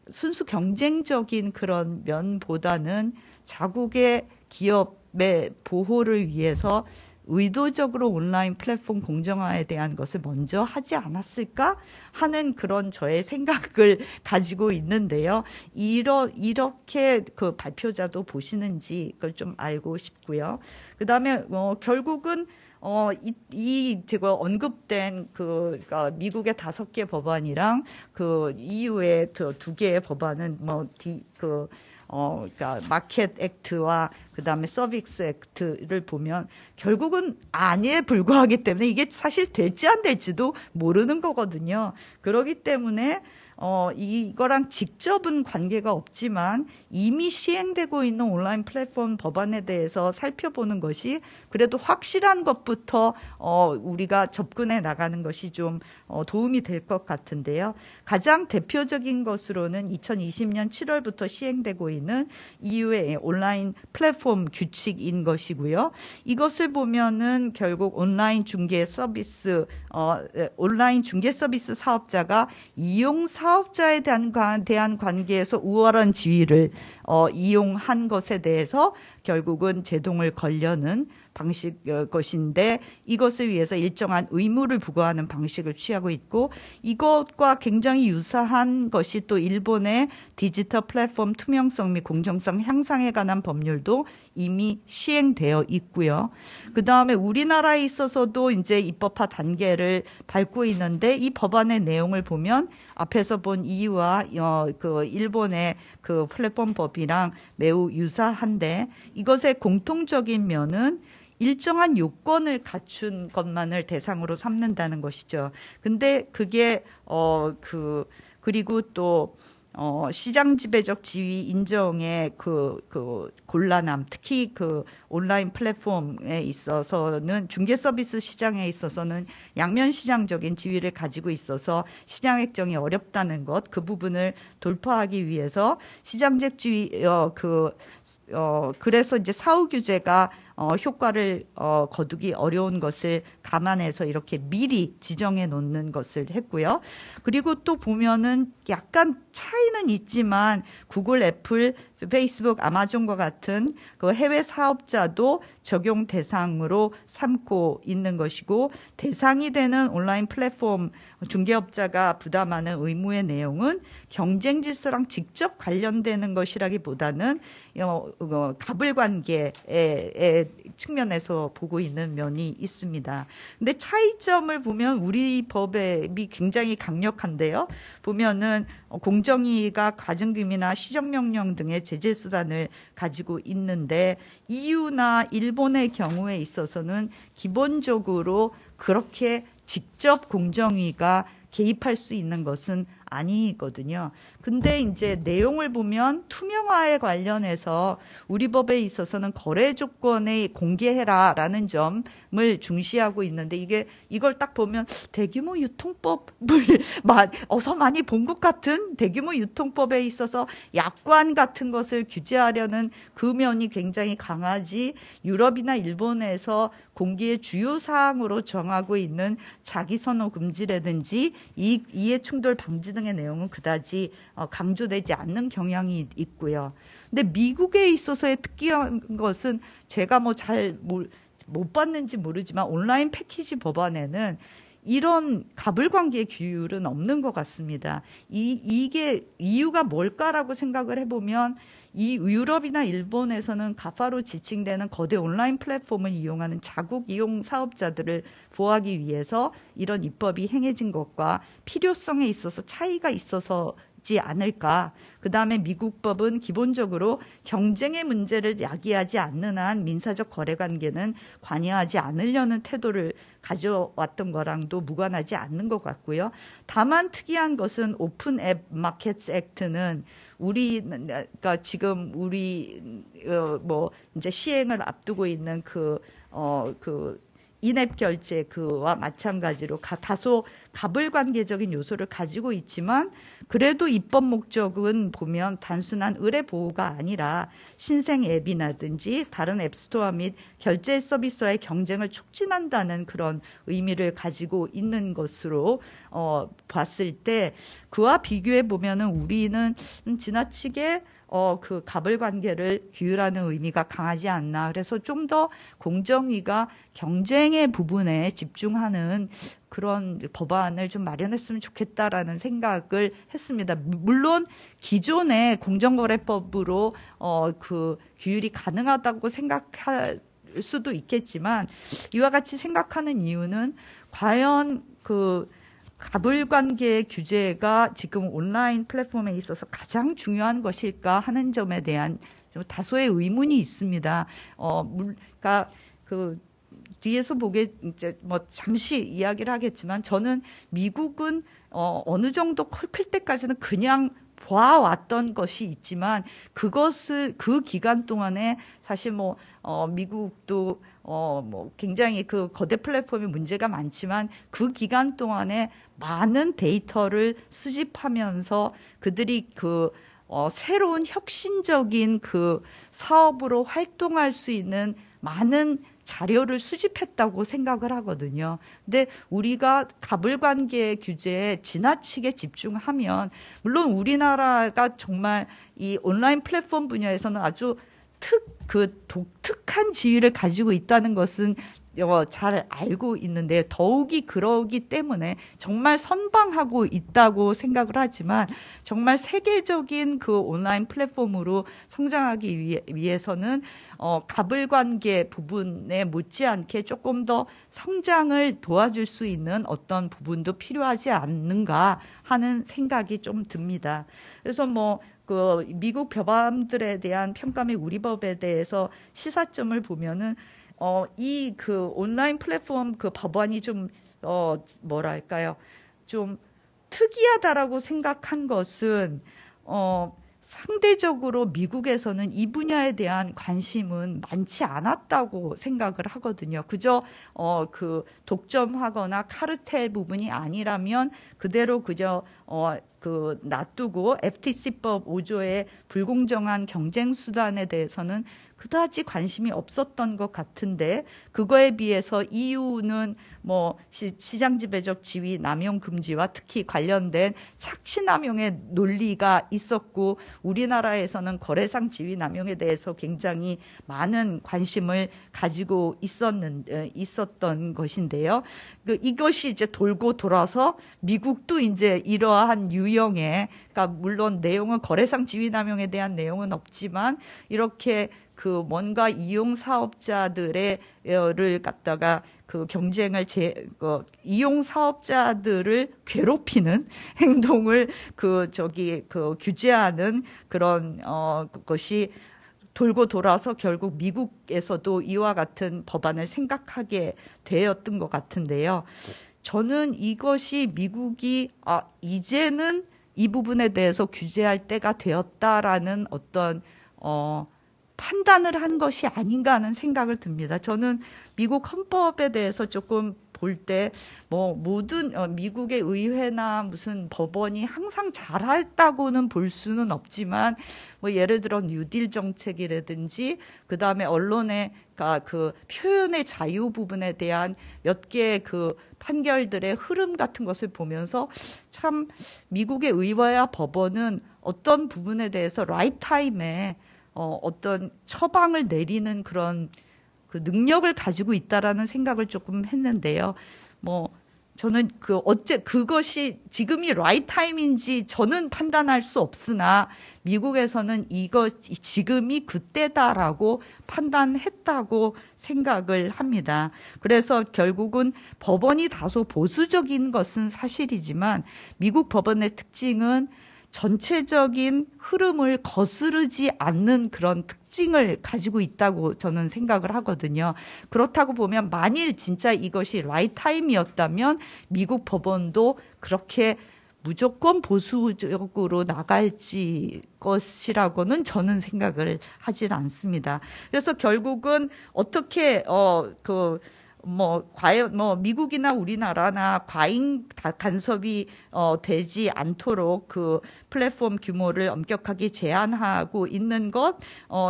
순수 경쟁적인 그런 면보다는 자국의 기업의 보호를 위해서 의도적으로 온라인 플랫폼 공정화에 대한 것을 먼저 하지 않았을까 하는 그런 저의 생각을 가지고 있는데요. 이렇게 그 발표자도 보시는지 그걸 좀 알고 싶고요. 그 다음에 결국은 제가 언급된 그러니까 미국의 5개 법안이랑 그 EU의 2개의 법안은 그러니까 마켓 액트와 그다음에 서비스 액트를 보면 결국은 아니에 불과하기 때문에 이게 사실 될지 안 될지도 모르는 거거든요. 그렇기 때문에 이거랑 직접은 관계가 없지만 이미 시행되고 있는 온라인 플랫폼 법안에 대해서 살펴보는 것이 그래도 확실한 것부터 우리가 접근해 나가는 것이 좀 도움이 될 것 같은데요. 가장 대표적인 것으로는 2020년 7월부터 시행되고 있는 EU의 온라인 플랫폼 규칙인 것이고요. 이것을 보면은 결국 온라인 중개 서비스 사업자가 이용 사업자에 대한 관계에서 우월한 지위를 이용한 것에 대해서 결국은 제동을 걸려는 것인데 이것을 위해서 일정한 의무를 부과하는 방식을 취하고 있고 이것과 굉장히 유사한 것이 또 일본의 디지털 플랫폼 투명성 및 공정성 향상에 관한 법률도 이미 시행되어 있고요. 그 다음에 우리나라에 있어서도 이제 입법화 단계를 밟고 있는데 이 법안의 내용을 보면 앞에서 본 EU와 그 일본의 그 플랫폼 법이랑 매우 유사한데 이것의 공통적인 면은 일정한 요건을 갖춘 것만을 대상으로 삼는다는 것이죠. 근데 그게 그리고 또 시장 지배적 지위 인정의 그 곤란함, 특히 그 온라인 플랫폼에 있어서는 중개 서비스 시장에 있어서는 양면 시장적인 지위를 가지고 있어서 시장 획정이 어렵다는 것, 그 부분을 돌파하기 위해서 시장적 지위 그래서 이제 사후 규제가 효과를 거두기 어려운 것을 감안해서 이렇게 미리 지정해 놓는 것을 했고요. 그리고 또 보면은 약간 차이는 있지만 구글, 애플, 페이스북, 아마존과 같은 그 해외 사업자도 적용 대상으로 삼고 있는 것이고 대상이 되는 온라인 플랫폼 중개업자가 부담하는 의무의 내용은 경쟁 질서랑 직접 관련되는 것이라기보다는 가불관계의 측면에서 보고 있는 면이 있습니다. 근데 차이점을 보면 우리 법이 굉장히 강력한데요. 보면은 공정위가 가중금이나 시정명령 등의 제재 수단을 가지고 있는데 EU나 일본의 경우에 있어서는 기본적으로 그렇게 직접 공정위가 개입할 수 있는 것은 아니거든요. 근데 이제 내용을 보면 투명화에 관련해서 우리 법에 있어서는 거래 조건에 공개해라라는 점을 중시하고 있는데 이걸 딱 보면 대규모 유통법을 어서 많이 본 것 같은 대규모 유통법에 있어서 약관 같은 것을 규제하려는 그 면이 굉장히 강하지 유럽이나 일본에서 공개의 주요 사항으로 정하고 있는 자기선호 금지라든지 이해충돌 방지 등의 내용은 그다지 강조되지 않는 경향이 있고요. 근데 미국에 있어서의 특이한 것은 제가 잘 못 봤는지 모르지만 온라인 패키지 법안에는 이런 가불관계 규율은 없는 것 같습니다. 이게 이유가 뭘까라고 생각을 해보면 이 유럽이나 일본에서는 가파로 지칭되는 거대 온라인 플랫폼을 이용하는 자국 이용 사업자들을 보호하기 위해서 이런 입법이 행해진 것과 필요성에 있어서 차이가 있어서지 않을까. 그 다음에 미국 법은 기본적으로 경쟁의 문제를 야기하지 않는 한 민사적 거래관계는 관여하지 않으려는 태도를 가져왔던 거랑도 무관하지 않는 것 같고요. 다만 특이한 것은 오픈 앱 마켓 액트는 그러니까 지금 우리 이제 시행을 앞두고 있는 그 그 인앱 결제 그와 마찬가지로 다소 가불관계적인 요소를 가지고 있지만 그래도 입법 목적은 보면 단순한 의뢰 보호가 아니라 신생 앱이라든지 다른 앱스토어 및 결제 서비스와의 경쟁을 촉진한다는 그런 의미를 가지고 있는 것으로 봤을 때 그와 비교해 보면은 우리는 지나치게 그 가불관계를 규율하는 의미가 강하지 않나. 그래서 좀 더 공정위가 경쟁의 부분에 집중하는 그런 법안을 좀 마련했으면 좋겠다라는 생각을 했습니다. 물론 기존의 공정거래법으로 그 규율이 가능하다고 생각할 수도 있겠지만 이와 같이 생각하는 이유는 과연 그 가불관계 규제가 지금 온라인 플랫폼에 있어서 가장 중요한 것일까 하는 점에 대한 좀 다소의 의문이 있습니다. 그러니까 그 뒤에서 보게 이제 뭐 잠시 이야기를 하겠지만 저는 미국은 어느 정도 클 때까지는 그냥 봐왔던 것이 있지만 그것을 그 기간 동안에 사실 뭐 미국도 뭐 굉장히 그 거대 플랫폼이 문제가 많지만 그 기간 동안에 많은 데이터를 수집하면서 그들이 그 새로운 혁신적인 그 사업으로 활동할 수 있는 많은 자료를 수집했다고 생각을 하거든요. 근데 우리가 가불관계 규제에 지나치게 집중하면 물론 우리나라가 정말 이 온라인 플랫폼 분야에서는 아주 독특한 지위를 가지고 있다는 것은 잘 알고 있는데 더욱이 그러기 때문에 정말 선방하고 있다고 생각을 하지만 정말 세계적인 그 온라인 플랫폼으로 성장하기 위해서는 가불관계 부분에 못지않게 조금 더 성장을 도와줄 수 있는 어떤 부분도 필요하지 않는가 하는 생각이 좀 듭니다. 그래서 그 미국 법안들에 대한 평가 및 우리 법에 대해서 시사점을 보면은 이 그 온라인 플랫폼 그 법안이 좀 뭐랄까요, 좀 특이하다라고 생각한 것은 상대적으로 미국에서는 이 분야에 대한 관심은 많지 않았다고 생각을 하거든요. 그저 그 독점하거나 카르텔 부분이 아니라면 그대로 그저 그 놔두고 FTC법 5조의 불공정한 경쟁 수단에 대해서는 그다지 관심이 없었던 것 같은데 그거에 비해서 EU는 뭐 시장 지배적 지위 남용 금지와 특히 관련된 착취 남용의 논리가 있었고 우리나라에서는 거래상 지위 남용에 대해서 굉장히 많은 관심을 가지고 있었던 것인데요. 이것이 이제 돌고 돌아서 미국도 이제 이러한 유형의, 그러니까 물론 내용은 거래상 지위 남용에 대한 내용은 없지만 이렇게 그 뭔가 이용 사업자들을 갖다가 그 경쟁을 이용 사업자들을 괴롭히는 행동을 그 규제하는 그런 것이 돌고 돌아서 결국 미국에서도 이와 같은 법안을 생각하게 되었던 것 같은데요. 저는 이것이 미국이 이제는 이 부분에 대해서 규제할 때가 되었다라는 어떤 판단을 한 것이 아닌가 하는 생각을 듭니다. 저는 미국 헌법에 대해서 조금 볼 때 모든 미국의 의회나 무슨 법원이 항상 잘했다고는 볼 수는 없지만 예를 들어 뉴딜 정책이라든지 그 다음에 언론의 그 표현의 자유 부분에 대한 몇 개의 그 판결들의 흐름 같은 것을 보면서 참 미국의 의회와 법원은 어떤 부분에 대해서 라이트 타임에 어떤 처방을 내리는 그런 그 능력을 가지고 있다라는 생각을 조금 했는데요. 저는 그것이 지금이 라이트 타임인지 저는 판단할 수 없으나 미국에서는 지금이 그때다라고 판단했다고 생각을 합니다. 그래서 결국은 법원이 다소 보수적인 것은 사실이지만 미국 법원의 특징은 전체적인 흐름을 거스르지 않는 그런 특징을 가지고 있다고 저는 생각을 하거든요. 그렇다고 보면 만일 진짜 이것이 라이트 타임이었다면 미국 법원도 그렇게 무조건 보수적으로 나갈지 것이라고는 저는 생각을 하진 않습니다. 그래서 결국은 어떻게 과연 미국이나 우리나라나 과잉 간섭이 되지 않도록 그 플랫폼 규모를 엄격하게 제한하고 있는 것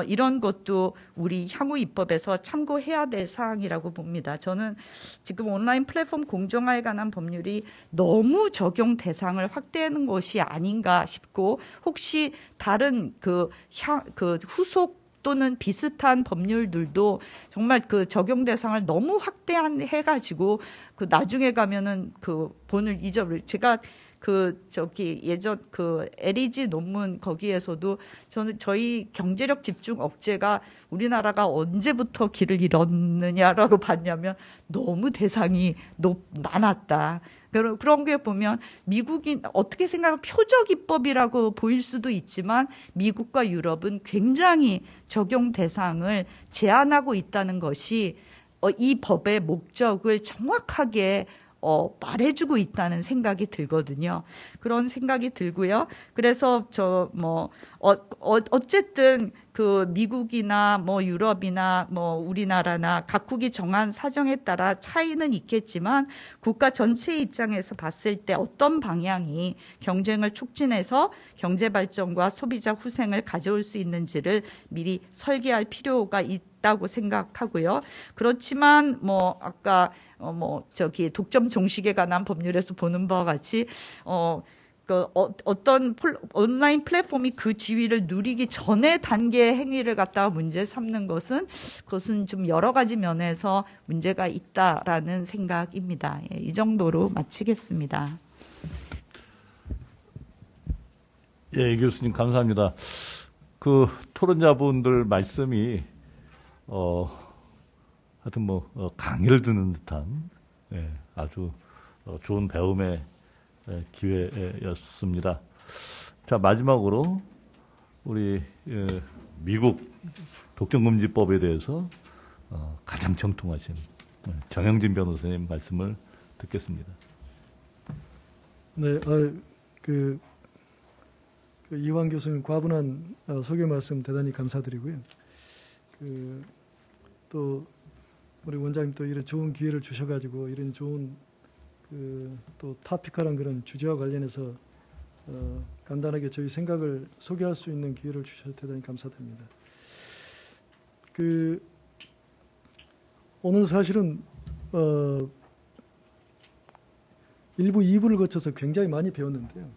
이런 것도 우리 향후 입법에서 참고해야 될 사항이라고 봅니다. 저는 지금 온라인 플랫폼 공정화에 관한 법률이 너무 적용 대상을 확대하는 것이 아닌가 싶고 혹시 다른 그 후속 또는 비슷한 법률들도 정말 그 적용 대상을 너무 해가지고 그 나중에 가면은 그 본을 잊어버릴 제가 예전 LEG 논문 거기에서도 저희 경제력 집중 억제가 우리나라가 언제부터 길을 잃었느냐라고 봤냐면 너무 대상이 많았다. 그런 게 보면 미국이 어떻게 생각하면 표적 입법이라고 보일 수도 있지만 미국과 유럽은 굉장히 적용 대상을 제한하고 있다는 것이 이 법의 목적을 정확하게 말해주고 있다는 생각이 들거든요. 그런 생각이 들고요. 그래서 어쨌든 그 미국이나 유럽이나 우리나라나 각국이 정한 사정에 따라 차이는 있겠지만 국가 전체의 입장에서 봤을 때 어떤 방향이 경쟁을 촉진해서 경제 발전과 소비자 후생을 가져올 수 있는지를 미리 설계할 필요가 있다고 생각하고요. 그렇지만 아까 독점 종식에 관한 법률에서 보는 바와 같이 어떤 온라인 플랫폼이 그 지위를 누리기 전에 단계의 행위를 갖다가 문제 삼는 그것은 좀 여러 가지 면에서 문제가 있다라는 생각입니다. 예, 이 정도로 마치겠습니다. 예, 이 교수님 감사합니다. 그 토론자분들 말씀이 하여튼 강의를 듣는 듯한 아주 좋은 배움의 기회였습니다. 자, 마지막으로 우리 미국 독점금지법에 대해서 가장 정통하신 정영진 변호사님 말씀을 듣겠습니다. 네, 이황 교수님 과분한 소개 말씀 대단히 감사드리고요. 또 우리 원장님 또 이런 좋은 기회를 주셔가지고 이런 좋은 또 토픽한 그런 주제와 관련해서 간단하게 저희 생각을 소개할 수 있는 기회를 주셔서 대단히 감사드립니다. 오늘 사실은 1부, 2부를 거쳐서 굉장히 많이 배웠는데요.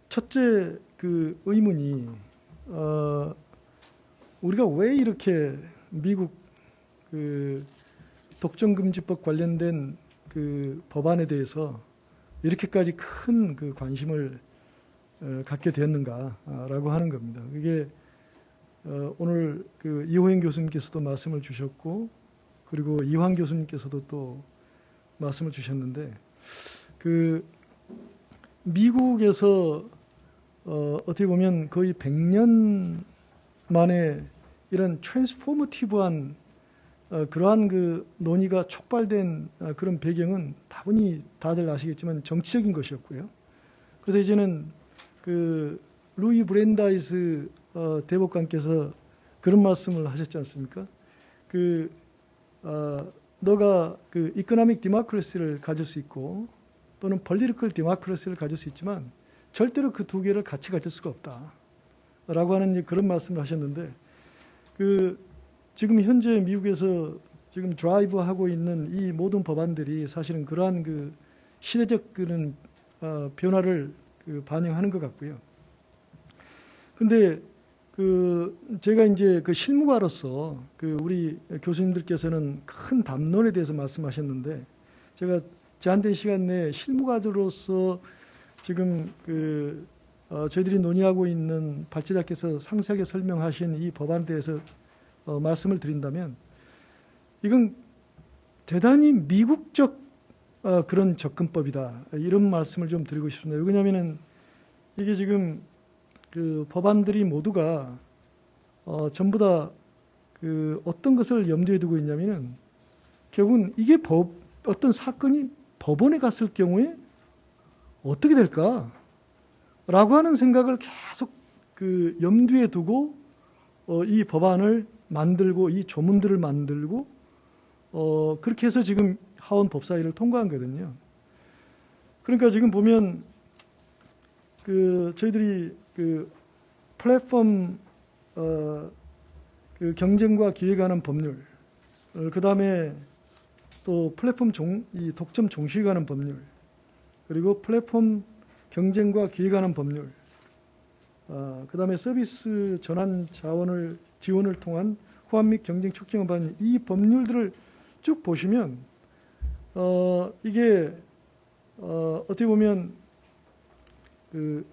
첫째 의문이 우리가 왜 이렇게 미국 독점금지법 관련된 법안에 대해서 이렇게까지 큰 관심을 갖게 되었는가라고 하는 겁니다. 이게 오늘 이호영 교수님께서도 말씀을 주셨고 그리고 이황 교수님께서도 또 말씀을 주셨는데 미국에서 어떻게 보면 거의 100년 만에 이런 트랜스포머티브한 그러한 논의가 촉발된 그런 배경은 다분히 다들 아시겠지만 정치적인 것이었고요. 그래서 이제는 루이 브랜다이스 대법관께서 그런 말씀을 하셨지 않습니까? 너가 이코노믹 디모크래시를 가질 수 있고 또는 폴리티컬 디모크래시를 가질 수 있지만 절대로 그 두 개를 같이 가질 수가 없다. 라고 하는 그런 말씀을 하셨는데 지금 현재 미국에서 지금 드라이브하고 있는 이 모든 법안들이 사실은 그러한 시대적 변화를 반영하는 것 같고요. 근데 제가 이제 실무가로서 우리 교수님들께서는 큰 담론에 대해서 말씀하셨는데 제가 제한된 시간 내에 실무가로서 지금 저희들이 논의하고 있는 발제자께서 상세하게 설명하신 이 법안에 대해서 말씀을 드린다면 이건 대단히 미국적 그런 접근법이다. 이런 말씀을 좀 드리고 싶습니다. 왜냐하면 이게 지금 법안들이 모두가 전부 다 어떤 것을 염두에 두고 있냐면은 결국은 이게 어떤 사건이 법원에 갔을 경우에 어떻게 될까? 라고 하는 생각을 계속 그 염두에 두고 이 법안을 만들고 이 조문들을 만들고 그렇게 해서 지금 하원 법사위를 통과한 거거든요. 그러니까 지금 보면 그 저희들이 그 플랫폼 그 경쟁과 기회에 관한 법률, 그 다음에 또 플랫폼 이 독점 종식에 관한 법률, 그리고 플랫폼 경쟁과 기회에 관한 법률, 그 다음에 서비스 전환 지원을 통한 호환 및 경쟁 촉진을 받는 이 법률들을 쭉 보시면 이게 어떻게 보면 그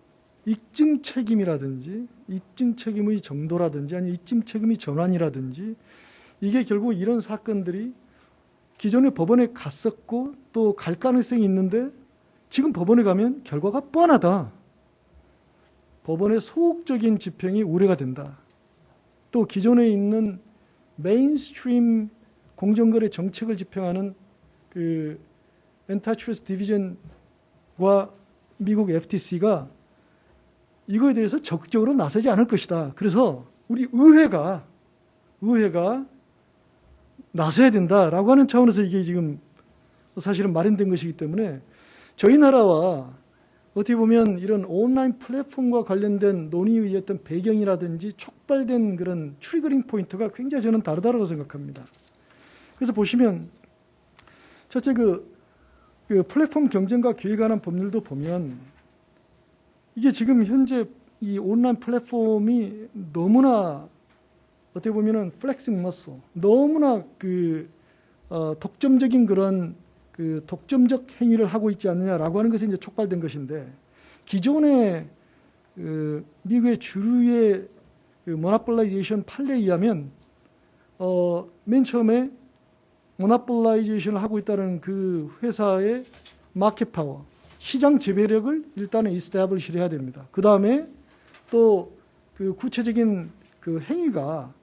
입증 책임이라든지 입증 책임의 정도라든지 아니 입증 책임의 전환이라든지 이게 결국 이런 사건들이 기존의 법원에 갔었고 또 갈 가능성이 있는데 지금 법원에 가면 결과가 뻔하다. 법원의 소극적인 집행이 우려가 된다. 또 기존에 있는 메인스트림 공정거래 정책을 집행하는 그 엔타트러스트 디비전과 미국 FTC가 이거에 대해서 적극적으로 나서지 않을 것이다. 그래서 우리 의회가 나서야 된다라고 하는 차원에서 이게 지금 사실은 마련된 것이기 때문에 저희 나라와 어떻게 보면 이런 온라인 플랫폼과 관련된 논의의 어떤 배경이라든지 촉발된 그런 트리거링 포인트가 굉장히 저는 다르다고 생각합니다. 그래서 보시면 첫째 그 플랫폼 경쟁과 기회에 관한 법률도 보면 이게 지금 현재 이 온라인 플랫폼이 너무나 어떻게 보면은 플렉싱 머슬, 너무나 그 독점적인 그런 그 독점적 행위를 하고 있지 않느냐라고 하는 것이 이제 촉발된 것인데 기존의 그 미국의 주류의 그 모노폴라이제이션 판례에 의하면 맨 처음에 모노폴라이제이션을 하고 있다는 그 회사의 마켓 파워, 시장 지배력을 일단은 이스태블리시를 해야 됩니다. 그 다음에 또 그 구체적인 그 행위가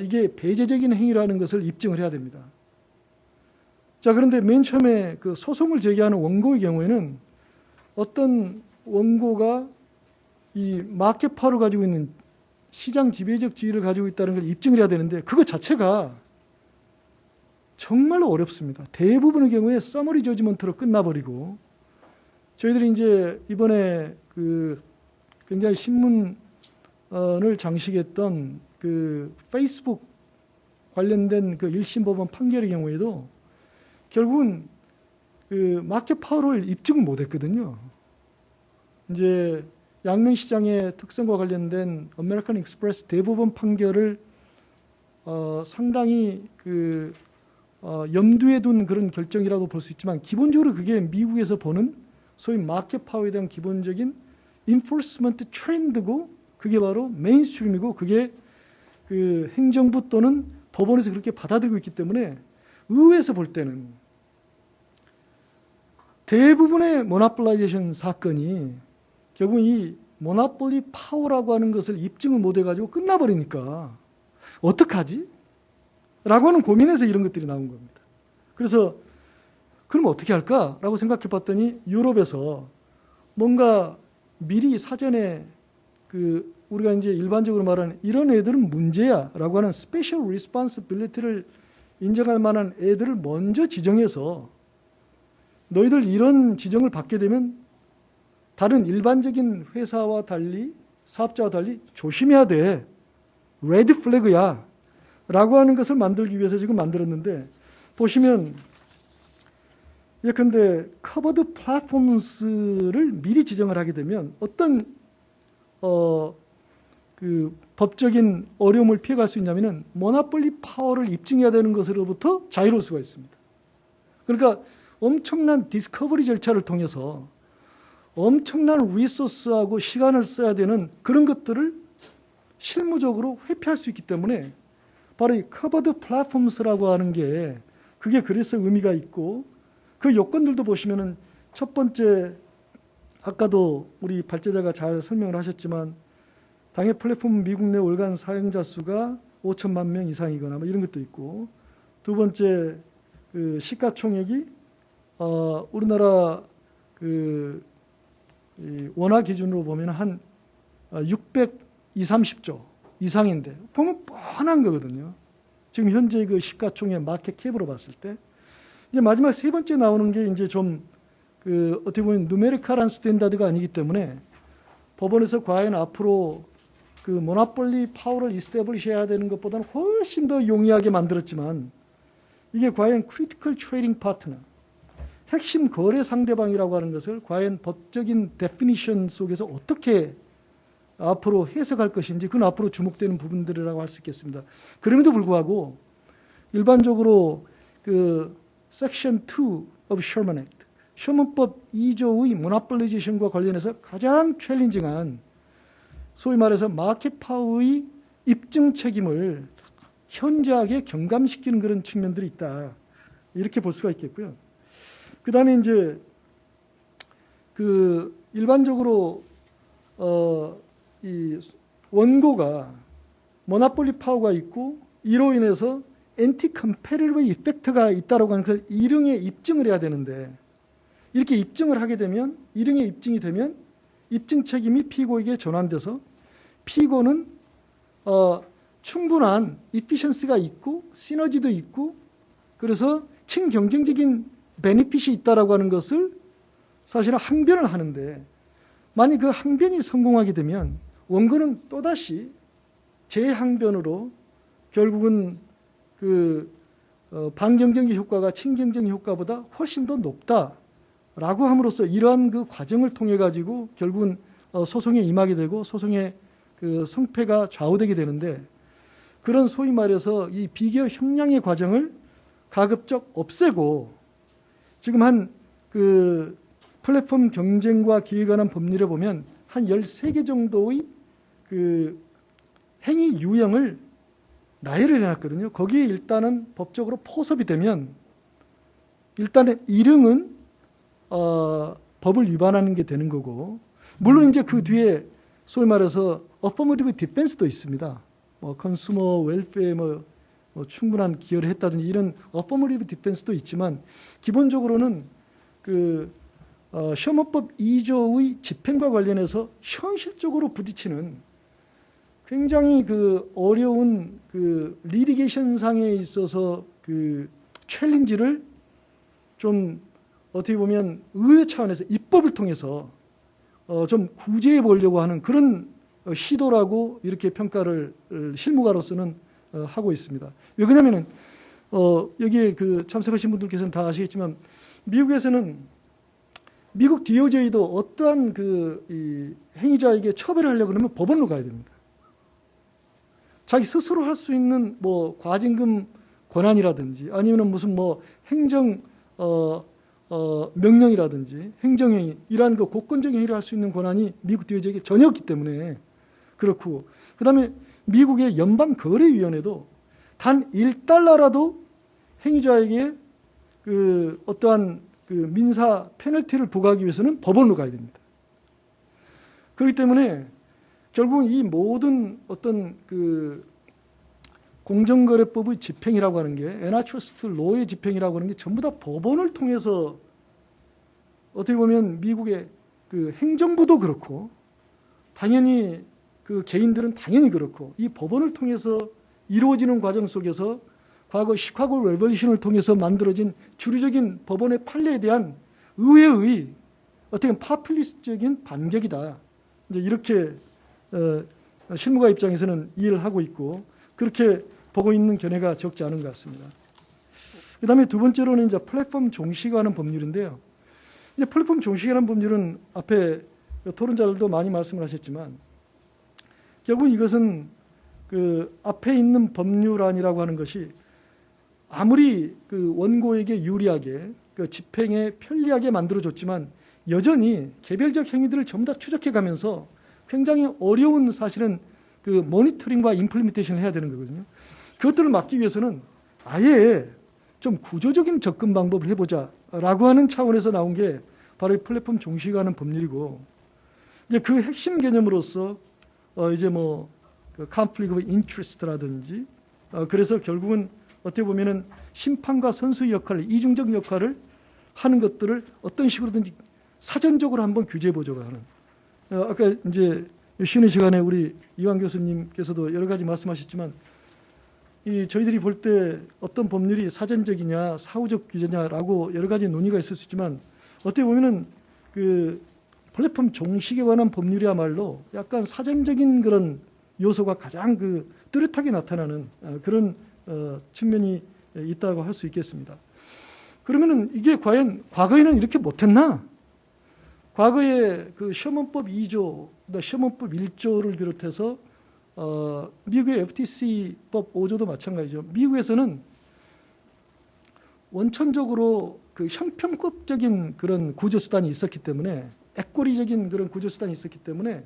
이게 배제적인 행위라는 것을 입증을 해야 됩니다. 자, 그런데 맨 처음에 그 소송을 제기하는 원고의 경우에는 어떤 원고가 이 마켓 파워를 가지고 있는 시장 지배적 지위를 가지고 있다는 걸 입증을 해야 되는데 그것 자체가 정말로 어렵습니다. 대부분의 경우에 서머리 저지먼트로 끝나버리고 저희들이 이제 이번에 그 굉장히 신문을 장식했던 그 페이스북 관련된 그 1심 법원 판결의 경우에도 결국은 그 마켓 파워를 입증을 못했거든요. 이제 양면시장의 특성과 관련된 아메리칸 익스프레스 대법원 판결을 상당히 그 염두에 둔 그런 결정이라고 볼 수 있지만 기본적으로 그게 미국에서 보는 소위 마켓 파워에 대한 기본적인 인포스먼트 트렌드고 그게 바로 메인스트림이고 그게 그 행정부 또는 법원에서 그렇게 받아들이고 있기 때문에 의회에서 볼 때는 대부분의 모노폴라이제이션 사건이 결국 이 모노폴리 파워라고 하는 것을 입증을 못해가지고 끝나버리니까 어떡하지? 라고 하는 고민에서 이런 것들이 나온 겁니다. 그래서 그럼 어떻게 할까라고 생각해 봤더니 유럽에서 뭔가 미리 사전에 그 우리가 이제 일반적으로 말하는 이런 애들은 문제야 라고 하는 스페셜 리스폰시빌리티를 인정할 만한 애들을 먼저 지정해서 너희들 이런 지정을 받게 되면 다른 일반적인 회사와 달리 사업자와 달리 조심해야 돼. 레드 플래그야. 라고 하는 것을 만들기 위해서 지금 만들었는데 보시면 예컨대 커버드 플랫폼스를 미리 지정을 하게 되면 어떤 그 법적인 어려움을 피해갈 수 있냐면은 모노폴리 파워를 입증해야 되는 것으로부터 자유로울 수가 있습니다. 그러니까 엄청난 디스커버리 절차를 통해서 엄청난 리소스하고 시간을 써야 되는 그런 것들을 실무적으로 회피할 수 있기 때문에 바로 이 커버드 플랫폼스라고 하는 게 그게 그래서 의미가 있고 그 요건들도 보시면은 첫 번째 아까도 우리 발제자가 잘 설명을 하셨지만 당해 플랫폼 미국 내 월간 사용자 수가 5천만 명 이상이거나 뭐 이런 것도 있고 두 번째 그 시가총액이 우리나라 그 이 원화 기준으로 보면 한 630조 이상인데 보면 뻔한 거거든요. 지금 현재 그 시가총액 마켓 캡으로 봤을 때 이제 마지막 세 번째 나오는 게 이제 좀 그 어떻게 보면 누메리컬한 스탠다드가 아니기 때문에 법원에서 과연 앞으로 그 모노폴리 파워를 이스태블리셔야 되는 것보다는 훨씬 더 용이하게 만들었지만 이게 과연 크리티컬 트레이딩 파트너 핵심 거래 상대방이라고 하는 것을 과연 법적인 데피니션 속에서 어떻게 앞으로 해석할 것인지 그건 앞으로 주목되는 부분들이라고 할 수 있겠습니다. 그럼에도 불구하고 일반적으로 그 섹션 2 of Sherman Act 셔먼법 2조의 모노폴리제이션과 관련해서 가장 챌린징한 소위 말해서 마켓 파워의 입증 책임을 현저하게 경감시키는 그런 측면들이 있다. 이렇게 볼 수가 있겠고요. 그 다음에 이제 그 일반적으로 이 원고가 모노폴리 파워가 있고 이로 인해서 엔티 컴패리티브 이펙트가 있다라고 하는 것을 일흥에 입증을 해야 되는데 이렇게 입증을 하게 되면 일흥에 입증이 되면 입증 책임이 피고에게 전환돼서 피고는 충분한 이피션스가 있고 시너지도 있고 그래서 친경쟁적인 베니핏이 있다라고 하는 것을 사실은 항변을 하는데 만약 그 항변이 성공하게 되면 원고는 또다시 재항변으로 결국은 그 반경쟁적 효과가 친경쟁 효과보다 훨씬 더 높다라고 함으로써 이러한 그 과정을 통해 가지고 결국은 소송에 임하게 되고 소송의 그 성패가 좌우되게 되는데 그런 소위 말해서 이 비교 형량의 과정을 가급적 없애고 지금 한 그 플랫폼 경쟁과 기회에 관한 법률에 보면 한 13개 정도의 그 행위 유형을 나열을 해놨거든요. 거기에 일단은 법적으로 포섭이 되면 일단은 일흥은 법을 위반하는 게 되는 거고 물론 이제 그 뒤에 소위 말해서 어퍼머티브 디펜스도 있습니다. 뭐 컨슈머 웰페어 뭐 충분한 기여를 했다든지 이런 어퍼머티브 디펜스도 있지만 기본적으로는 그 셔먼법 2조의 집행과 관련해서 현실적으로 부딪히는 굉장히 그 어려운 그 리티게이션 상에 있어서 그 챌린지를 좀 어떻게 보면 의회 차원에서 입법을 통해서 좀 구제해 보려고 하는 그런 시도라고 이렇게 평가를 실무가로서는 하고 있습니다. 왜 그러냐면은 여기에 그 참석하신 분들께서는 다 아시겠지만 미국에서는 미국 DOJ도 어떠한 이 행위자에게 처벌을 하려고 그러면 법원으로 가야 됩니다. 자기 스스로 할 수 있는 뭐 과징금 권한이라든지 아니면 무슨 뭐 행정 명령이라든지 행정행위 이러한 그 고권적 행위를 할 수 있는 권한이 미국 DOJ에게 전혀 없기 때문에 그렇고 그다음에 미국의 연방거래위원회도 단 $1라도 행위자에게 그 어떠한 그 민사 페널티를 부과하기 위해서는 법원으로 가야 됩니다. 그렇기 때문에 결국은 이 모든 어떤 그 공정거래법의 집행이라고 하는 게 애나트러스트 로의 집행이라고 하는 게 전부 다 법원을 통해서 어떻게 보면 미국의 그 행정부도 그렇고 당연히 그 개인들은 당연히 그렇고 이 법원을 통해서 이루어지는 과정 속에서 과거 시카고 레볼루션을 통해서 만들어진 주류적인 법원의 판례에 대한 의회의 어떻게 보면 파퓰리스트적인 반격이다. 이제 이렇게 실무가 입장에서는 이해를 하고 있고 그렇게 보고 있는 견해가 적지 않은 것 같습니다. 그 다음에 두 번째로는 이제 플랫폼 종식에 관한 법률인데요. 이제 플랫폼 종식에 관한 법률은 앞에 토론자들도 많이 말씀을 하셨지만 결국 이것은 그 앞에 있는 법률안이라고 하는 것이 아무리 그 원고에게 유리하게 그 집행에 편리하게 만들어줬지만 여전히 개별적 행위들을 전부 다 추적해 가면서 굉장히 어려운 사실은 그 모니터링과 임플리멘테이션을 해야 되는 거거든요. 그것들을 막기 위해서는 아예 좀 구조적인 접근 방법을 해보자라고 하는 차원에서 나온 게 바로 이 플랫폼 종식에 관한 법률이고 이제 그 핵심 개념으로서 이제 뭐 그 conflict of interest라든지 그래서 결국은 어떻게 보면은 심판과 선수의 역할을 이중적 역할을 하는 것들을 어떤 식으로든지 사전적으로 한번 규제 보조가 하는. 아까 이제 쉬는 시간에 우리 이완 교수님께서도 여러 가지 말씀하셨지만 저희들이 볼 때 어떤 법률이 사전적이냐 사후적 규제냐라고 여러 가지 논의가 있을 수 있지만 어떻게 보면은 그 플랫폼 종식에 관한 법률이야말로 약간 사전적인 그런 요소가 가장 그 뚜렷하게 나타나는 그런 측면이 있다고 할 수 있겠습니다. 그러면은 이게 과연 과거에는 이렇게 못했나? 과거에 그 시험원법 2조, 시험원법 1조를 비롯해서 미국의 FTC법 5조도 마찬가지죠. 미국에서는 원천적으로 그 형평법적인 그런 구조수단이 있었기 때문에 에꼬리적인 그런 구조수단이 있었기 때문에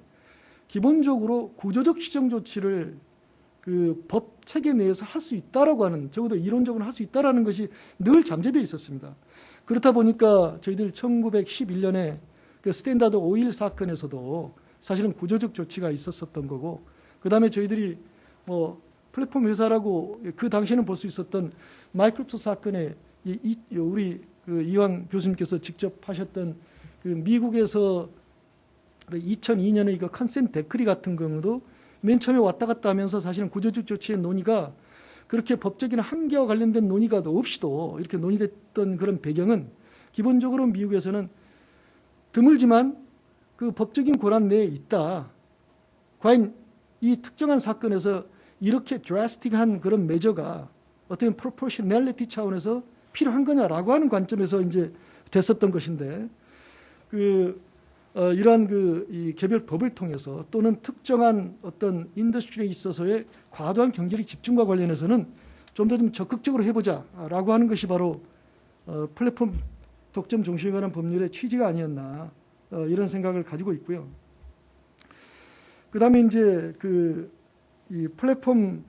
기본적으로 구조적 시정 조치를 그 법 체계 내에서 할 수 있다라고 하는, 적어도 이론적으로 할 수 있다라는 것이 늘 잠재되어 있었습니다. 그렇다 보니까 저희들 1911년에 그 스탠다드 오일 사건에서도 사실은 구조적 조치가 있었던 거고, 그 다음에 저희들이 뭐 플랫폼 회사라고 그 당시에는 볼 수 있었던 마이크로소프트 사건에 우리 그 이완 교수님께서 직접 하셨던 그 미국에서 2002년에 이거 컨센트 데크리 같은 경우도 맨 처음에 왔다 갔다 하면서 사실은 구조적 조치의 논의가 그렇게 법적인 한계와 관련된 논의가 없이도 이렇게 논의됐던 그런 배경은 기본적으로 미국에서는 드물지만 그 법적인 권한 내에 있다. 과연 이 특정한 사건에서 이렇게 드라스틱한 그런 메저가 어떤 프로포셔널리티 차원에서 필요한 거냐라고 하는 관점에서 이제 됐었던 것인데, 이러한 이 개별 법을 통해서 또는 특정한 어떤 인더스트리에 있어서의 과도한 경제력 집중과 관련해서는 좀 더 좀 적극적으로 해보자라고 하는 것이 바로 플랫폼 독점 종식에 관한 법률의 취지가 아니었나, 이런 생각을 가지고 있고요. 그 다음에 이제 이 플랫폼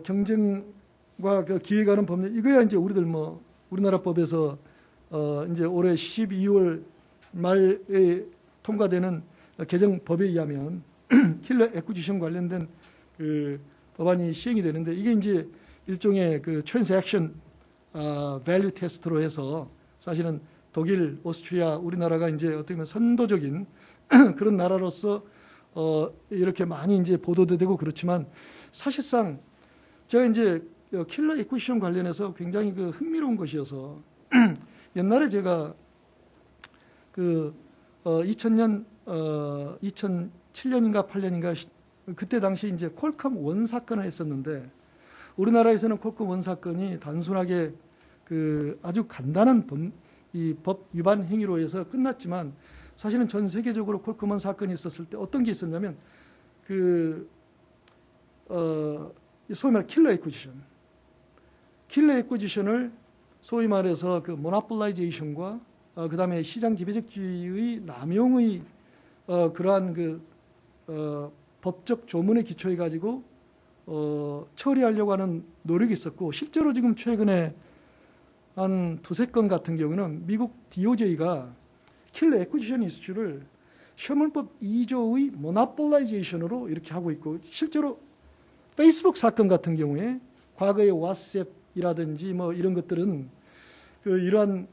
경쟁과 그 기회에 관한 법률, 이거야 이제 우리들 뭐 우리나라 법에서 이제 올해 12월 말에 통과되는 개정법에 의하면 킬러 애쿠지션 관련된 그 법안이 시행이 되는데, 이게 이제 일종의 그 트랜잭션 밸류 테스트로 해서 사실은 독일, 오스트리아, 우리나라가 이제 어떻게 보면 선도적인 그런 나라로서 이렇게 많이 이제 보도도 되고 그렇지만, 사실상 제가 이제 킬러 애쿠지션 관련해서 굉장히 그 흥미로운 것이어서 옛날에 제가 2007년인가 8년인가 그때 당시 이제 퀄컴 원 사건을 했었는데, 우리나라에서는 퀄컴 원 사건이 단순하게 아주 간단한 법 위반 행위로 해서 끝났지만, 사실은 전 세계적으로 퀄컴 원 사건이 있었을 때 어떤 게 있었냐면 소위 말해 킬러 애쿠지션을 소위 말해서 그 모노폴라이제이션과 그 다음에 시장 지배적주의의 남용의 그러한 법적 조문에 기초해 가지고 처리하려고 하는 노력이 있었고, 실제로 지금 최근에 한 두세 건 같은 경우는 미국 DOJ가 킬러 애쿠지션 이슈를 시험원법 2조의 모노폴라이제이션으로 이렇게 하고 있고, 실제로 페이스북 사건 같은 경우에 과거의 왓츠앱이라든지 뭐 이런 것들은 이러한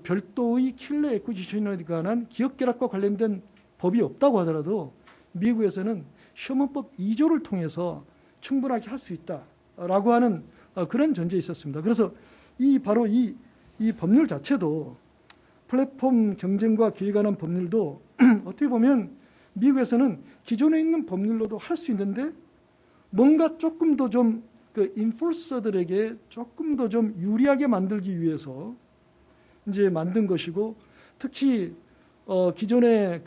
별도의 킬러 애쿠지션에 관한 기업 결합과 관련된 법이 없다고 하더라도 미국에서는 시험원법 2조를 통해서 충분하게 할 수 있다라고 하는 그런 전제에 있었습니다. 그래서 바로 이 법률 자체도, 플랫폼 경쟁과 기회에 관한 법률도 어떻게 보면 미국에서는 기존에 있는 법률로도 할 수 있는데 뭔가 조금 더 좀 인포서들에게 조금 더 좀 유리하게 만들기 위해서 이제 만든 것이고, 특히 기존의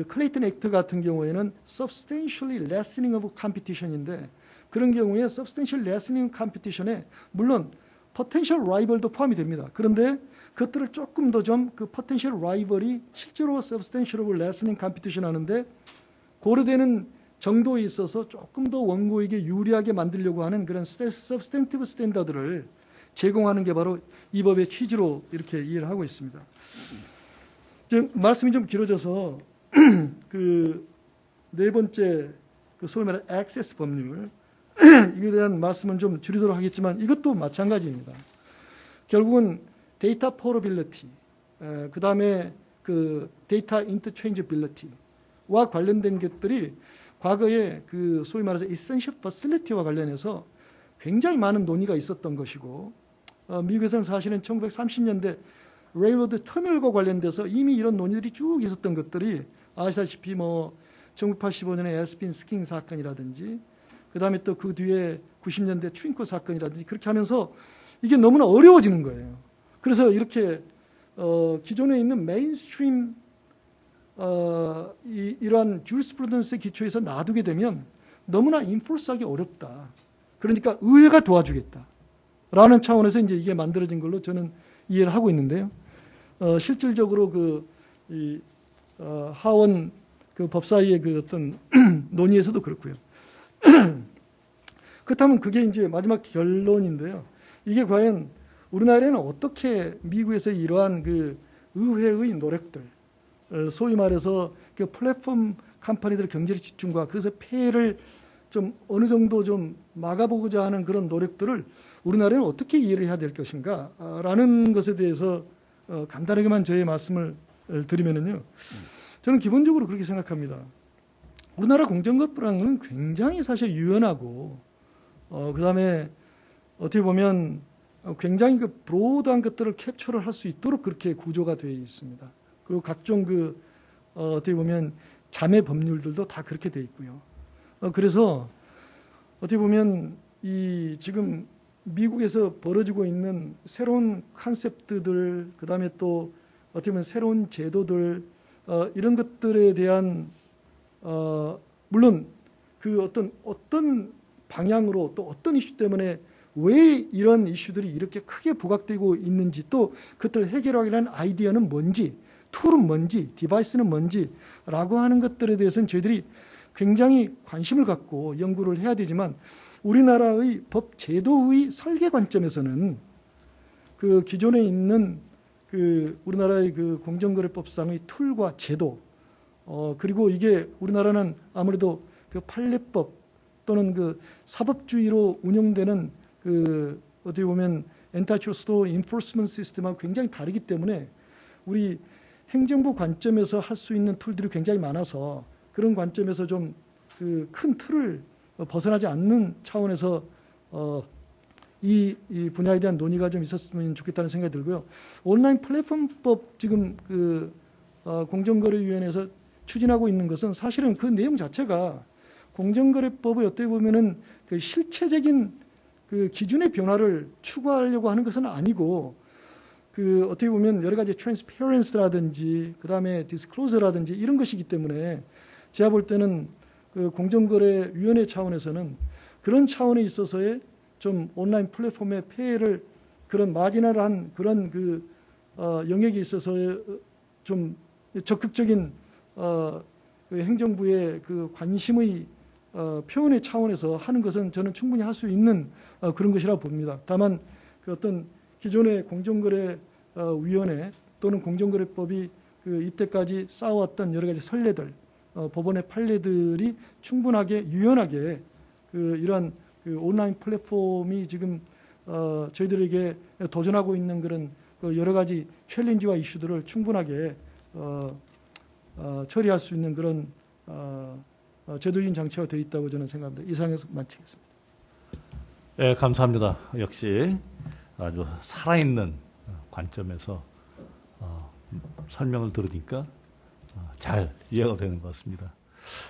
클레이튼 액트 같은 경우에는 substantially lessening of competition인데, 그런 경우에 substantial lessening competition에 물론 potential rival도 포함이 됩니다. 그런데 그것들을 조금 더 좀 potential rival이 실제로 substantial lessening competition 하는데 고려되는 정도에 있어서 조금 더 원고에게 유리하게 만들려고 하는 그런 substantive 스탠다드를 제공하는 게 바로 이 법의 취지로 이렇게 이해를 하고 있습니다. 말씀이 좀 길어져서 네 번째 소위 말하는 액세스 법률, 이에 대한 말씀은 좀 줄이도록 하겠지만, 이것도 마찬가지입니다. 결국은 데이터 포러빌리티, 그 다음에 그 데이터 인터체인지빌리티와 관련된 것들이 과거에 그 소위 말해서 essential facility와 관련해서 굉장히 많은 논의가 있었던 것이고, 미국에서는 사실은 1930년대 레일로드 터미널과 관련돼서 이미 이런 논의들이 쭉 있었던 것들이 아시다시피 뭐 1985년에 에스핀 스킹 사건이라든지, 그 다음에 또 그 뒤에 90년대 트윙코 사건이라든지, 그렇게 하면서 이게 너무나 어려워지는 거예요. 그래서 이렇게 기존에 있는 메인스트림 이러한 주리스프루던스의 기초에서 놔두게 되면 너무나 인포스하기 어렵다. 그러니까 의회가 도와주겠다라는 차원에서 이제 이게 만들어진 걸로 저는 이해를 하고 있는데요. 실질적으로 하원 그 법사위의 그 어떤 논의에서도 그렇고요. 그렇다면 그게 이제 마지막 결론인데요. 이게 과연 우리나라에는 어떻게 미국에서 이러한 그 의회의 노력들, 소위 말해서 그 플랫폼 컴퍼니들의 경제적 집중과 그래서 폐해를 좀 어느 정도 좀 막아보고자 하는 그런 노력들을 우리나라에는 어떻게 이해를 해야 될 것인가 라는 것에 대해서 간단하게만 저의 말씀을 드리면은요. 저는 기본적으로 그렇게 생각합니다. 우리나라 공정거래라는 건 굉장히 사실 유연하고 그 다음에 어떻게 보면 굉장히 그 브로드한 것들을 캡처를 할 수 있도록 그렇게 구조가 되어 있습니다. 그리고 각종 어떻게 보면 자매 법률들도 다 그렇게 되어 있고요. 그래서 어떻게 보면 지금 미국에서 벌어지고 있는 새로운 컨셉트들, 그 다음에 또 어떻게 보면 새로운 제도들, 이런 것들에 대한 물론 그 어떤 방향으로 또 어떤 이슈 때문에 왜 이런 이슈들이 이렇게 크게 부각되고 있는지, 또 그것들을 해결하기 위한 아이디어는 뭔지, 툴은 뭔지, 디바이스는 뭔지라고 하는 것들에 대해서는 저희들이 굉장히 관심을 갖고 연구를 해야 되지만, 우리나라의 법 제도의 설계 관점에서는 그 기존에 있는 그 우리나라의 그 공정거래법상의 툴과 제도, 그리고 이게 우리나라는 아무래도 그 판례법 또는 그 사법주의로 운영되는 그 어떻게 보면 엔타이트러스트 인포스먼트 시스템하고 굉장히 다르기 때문에 우리 행정부 관점에서 할 수 있는 툴들이 굉장히 많아서 그런 관점에서 좀 그 큰 틀을 벗어나지 않는 차원에서 이 분야에 대한 논의가 좀 있었으면 좋겠다는 생각이 들고요. 온라인 플랫폼법 지금 공정거래위원회에서 추진하고 있는 것은 사실은 그 내용 자체가 공정거래법의 어떻게 보면은 그 실체적인 그 기준의 변화를 추구하려고 하는 것은 아니고, 그 어떻게 보면 여러 가지 트랜스페런스라든지 그 다음에 디스클로저라든지 이런 것이기 때문에 제가 볼 때는 그 공정거래위원회 차원에서는 그런 차원에 있어서의 좀 온라인 플랫폼의 폐해를 그런 마지널한 그런 그 영역에 있어서의 좀 적극적인 그 행정부의 그 관심의 표현의 차원에서 하는 것은 저는 충분히 할 수 있는 그런 것이라고 봅니다. 다만 그 어떤 기존의 공정거래위원회 또는 공정거래법이 그 이때까지 쌓아왔던 여러 가지 선례들, 법원의 판례들이 충분하게 유연하게 이러한 그 온라인 플랫폼이 지금 저희들에게 도전하고 있는 그런 여러 가지 챌린지와 이슈들을 충분하게 처리할 수 있는 그런 제도적인 장치가 되어 있다고 저는 생각합니다. 이상에서 마치겠습니다. 네, 감사합니다. 역시 아주 살아있는 관점에서 설명을 들으니까 잘 이해가 되는 것 같습니다.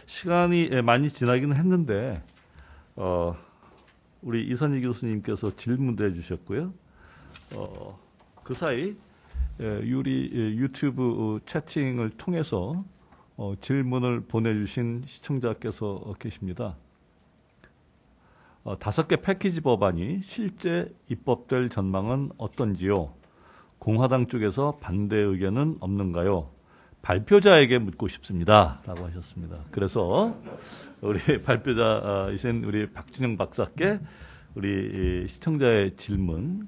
시간이 많이 지나기는 했는데 우리 이선희 교수님께서 질문도 해주셨고요. 그 사이 우리 유튜브 채팅을 통해서 질문을 보내주신 시청자께서 계십니다. 5개 패키지 법안이 실제 입법될 전망은 어떤지요? 공화당 쪽에서 반대 의견은 없는가요? 발표자에게 묻고 싶습니다. 라고 하셨습니다. 그래서 우리 발표자이신 우리 박준영 박사께 우리 시청자의 질문,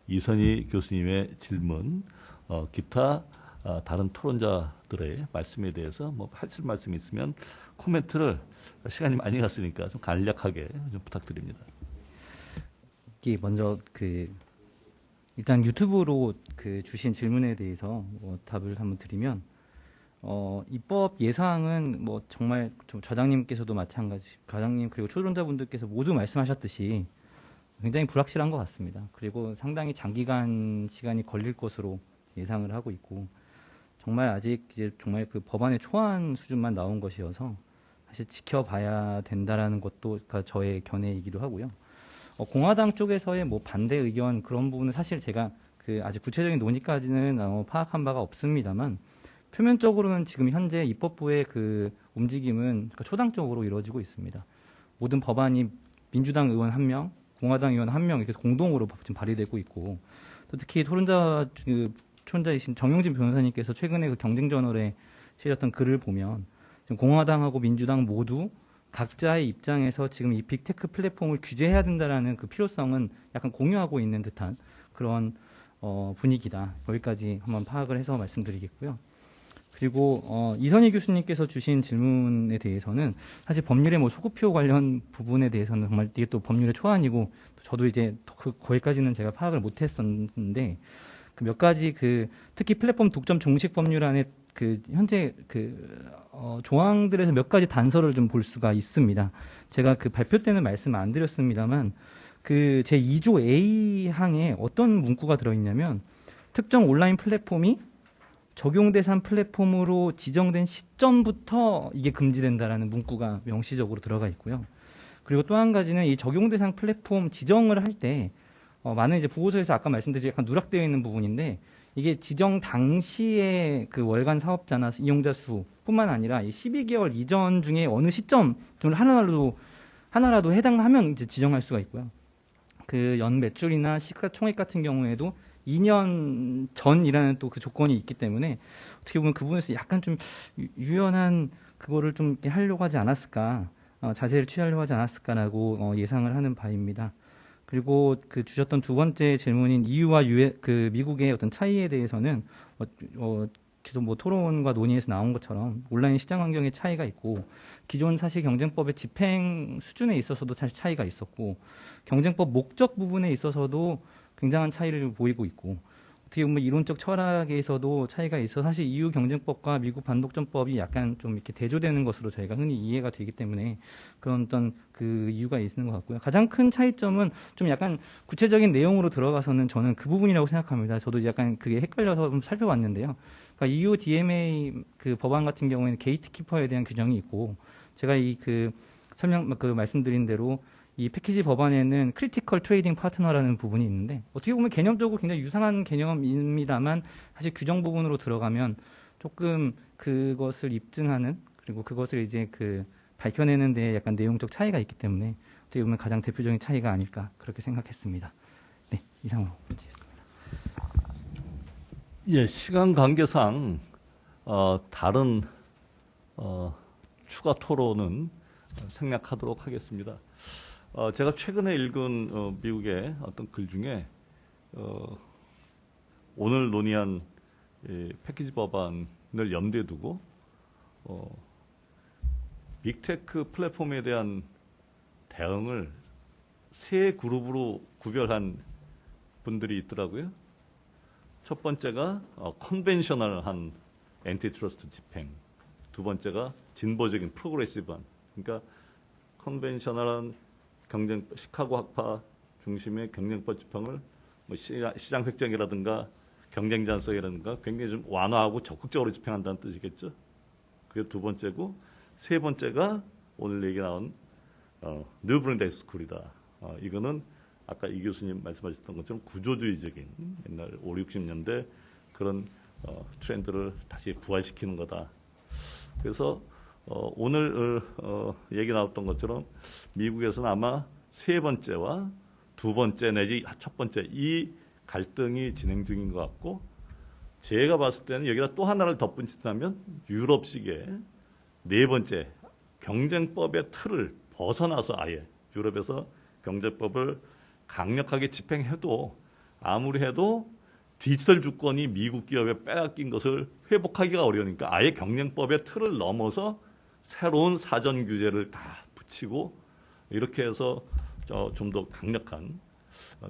이선희 교수님의 질문, 기타 다른 토론자들의 말씀에 대해서 뭐 하실 말씀이 있으면 코멘트를 시간이 많이 갔으니까 좀 간략하게 좀 부탁드립니다. 먼저 일단 유튜브로 그 주신 질문에 대해서 답을 한번 드리면, 입법 예상은 뭐 정말 좀 좌장님께서도 마찬가지, 과장님 그리고 초론자분들께서 모두 말씀하셨듯이 굉장히 불확실한 것 같습니다. 그리고 상당히 장기간 시간이 걸릴 것으로 예상을 하고 있고, 정말 아직 이제 정말 그 법안의 초안 수준만 나온 것이어서 사실 지켜봐야 된다라는 것도 저의 견해이기도 하고요. 공화당 쪽에서의 뭐 반대 의견 그런 부분은 사실 제가 그 아직 구체적인 논의까지는 파악한 바가 없습니다만, 표면적으로는 지금 현재 입법부의 그 움직임은 초당적으로 이루어지고 있습니다. 모든 법안이 민주당 의원 1명, 공화당 의원 1명 이렇게 공동으로 지금 발의되고 있고, 또 특히 토론자이신 정용진 변호사님께서 최근에 그 경쟁저널에 실었던 글을 보면 지금 공화당하고 민주당 모두 각자의 입장에서 지금 이 빅테크 플랫폼을 규제해야 된다라는 그 필요성은 약간 공유하고 있는 듯한 그런 분위기다. 여기까지 한번 파악을 해서 말씀드리겠고요. 그리고 이선희 교수님께서 주신 질문에 대해서는 사실 법률의 뭐 소급표 관련 부분에 대해서는 정말 이게 또 법률의 초안이고, 저도 이제 거기까지는 제가 파악을 못했었는데, 그 몇 가지 특히 플랫폼 독점 종식 법률안에 현재 조항들에서 몇 가지 단서를 좀 볼 수가 있습니다. 제가 그 발표 때는 말씀 안 드렸습니다만, 제 2조 A 항에 어떤 문구가 들어있냐면, 특정 온라인 플랫폼이 적용 대상 플랫폼으로 지정된 시점부터 이게 금지된다라는 문구가 명시적으로 들어가 있고요. 그리고 또 한 가지는 이 적용 대상 플랫폼 지정을 할 때 많은 이제 보고서에서 아까 말씀드린 약간 누락되어 있는 부분인데, 이게 지정 당시에 그 월간 사업자나 이용자 수뿐만 아니라 이 12개월 이전 중에 어느 시점 하나라도 해당하면 이제 지정할 수가 있고요. 그 연 매출이나 시가총액 같은 경우에도 2년 전이라는 또 그 조건이 있기 때문에 어떻게 보면 그 부분에서 약간 좀 유연한 그거를 좀 이렇게 하려고 하지 않았을까, 자세를 취하려고 하지 않았을까라고 예상을 하는 바입니다. 그리고 주셨던 두 번째 질문인 EU와 미국의 어떤 차이에 대해서는 계속 뭐 토론과 논의에서 나온 것처럼 온라인 시장 환경의 차이가 있고, 기존 사실 경쟁법의 집행 수준에 있어서도 사실 차이가 있었고, 경쟁법 목적 부분에 있어서도 굉장한 차이를 보이고 있고, 어떻게 보면 이론적 철학에서도 차이가 있어 사실 EU 경쟁법과 미국 반독점법이 약간 좀 이렇게 대조되는 것으로 저희가 흔히 이해가 되기 때문에 그런 어떤 그 이유가 있는 것 같고요. 가장 큰 차이점은 좀 약간 구체적인 내용으로 들어가서는 저는 그 부분이라고 생각합니다. 저도 약간 그게 헷갈려서 좀 살펴봤는데요. 그러니까 EU DMA 그 법안 같은 경우에는 게이트키퍼에 대한 규정이 있고, 제가 말씀드린 대로 이 패키지 법안에는 크리티컬 트레이딩 파트너라는 부분이 있는데, 어떻게 보면 개념적으로 굉장히 유사한 개념입니다만 사실 규정 부분으로 들어가면 조금 그것을 입증하는, 그리고 그것을 이제 밝혀내는 데 약간 내용적 차이가 있기 때문에 어떻게 보면 가장 대표적인 차이가 아닐까 그렇게 생각했습니다. 네, 이상으로 마치겠습니다. 예, 시간 관계상 다른 추가 토론은 생략하도록 하겠습니다. 제가 최근에 읽은 미국의 어떤 글 중에 오늘 논의한 패키지 법안을 염두에 두고 빅테크 플랫폼에 대한 대응을 세 그룹으로 구별한 분들이 있더라고요. 첫 번째가 컨벤셔널한 엔티트러스트 집행, 두 번째가 진보적인 프로그레시브한, 그러니까 컨벤셔널한 시카고 학파 중심의 경쟁법 집행을 뭐 시장 획정이라든가 경쟁 잔성이라든가 굉장히 좀 완화하고 적극적으로 집행한다는 뜻이겠죠. 그게 두 번째고, 세 번째가 오늘 얘기 나온 뉴브랜드 스쿨이다. 이거는 아까 이 교수님 말씀하셨던 것처럼 구조주의적인 옛날 5, 60년대 그런 트렌드를 다시 부활시키는 거다. 그래서 오늘 얘기 나왔던 것처럼 미국에서는 아마 세 번째와 두 번째 내지 첫 번째 이 갈등이 진행 중인 것 같고, 제가 봤을 때는 여기다 또 하나를 덧붙인다면 유럽식의 네 번째 경쟁법의 틀을 벗어나서 아예 유럽에서 경쟁법을 강력하게 집행해도 아무리 해도 디지털 주권이 미국 기업에 빼앗긴 것을 회복하기가 어려우니까 아예 경쟁법의 틀을 넘어서 새로운 사전 규제를 다 붙이고, 이렇게 해서 좀 더 강력한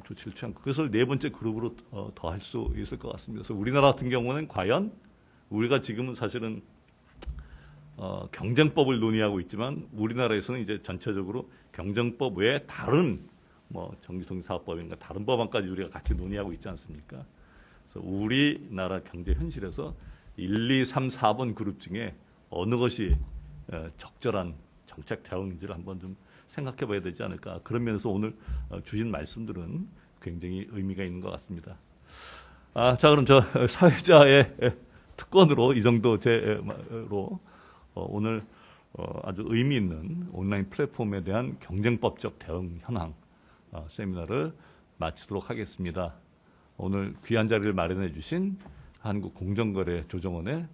조치를 취한 거. 그래서 네 번째 그룹으로 더 할 수 있을 것 같습니다. 그래서 우리나라 같은 경우는 과연 우리가 지금은 사실은 경쟁법을 논의하고 있지만 우리나라에서는 이제 전체적으로 경쟁법 외에 다른 뭐 정기통사업법인가 다른 법안까지 우리가 같이 논의하고 있지 않습니까? 그래서 우리나라 경제 현실에서 1, 2, 3, 4번 그룹 중에 어느 것이 적절한 정책 대응인지를 한번 좀 생각해 봐야 되지 않을까. 그런 면에서 오늘 주신 말씀들은 굉장히 의미가 있는 것 같습니다. 자, 그럼 저 사회자의 특권으로 이 정도 제로 오늘 아주 의미 있는 온라인 플랫폼에 대한 경쟁법적 대응 현황 세미나를 마치도록 하겠습니다. 오늘 귀한 자리를 마련해 주신 한국공정거래조정원의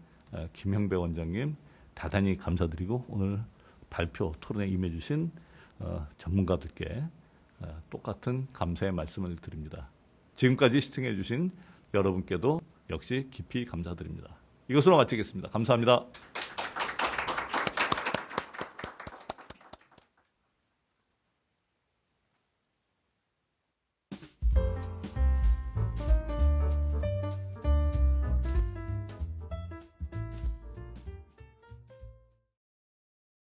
김형배 원장님 대단히 감사드리고 오늘 발표 토론에 임해 주신 전문가들께 똑같은 감사의 말씀을 드립니다. 지금까지 시청해 주신 여러분께도 역시 깊이 감사드립니다. 이것으로 마치겠습니다. 감사합니다.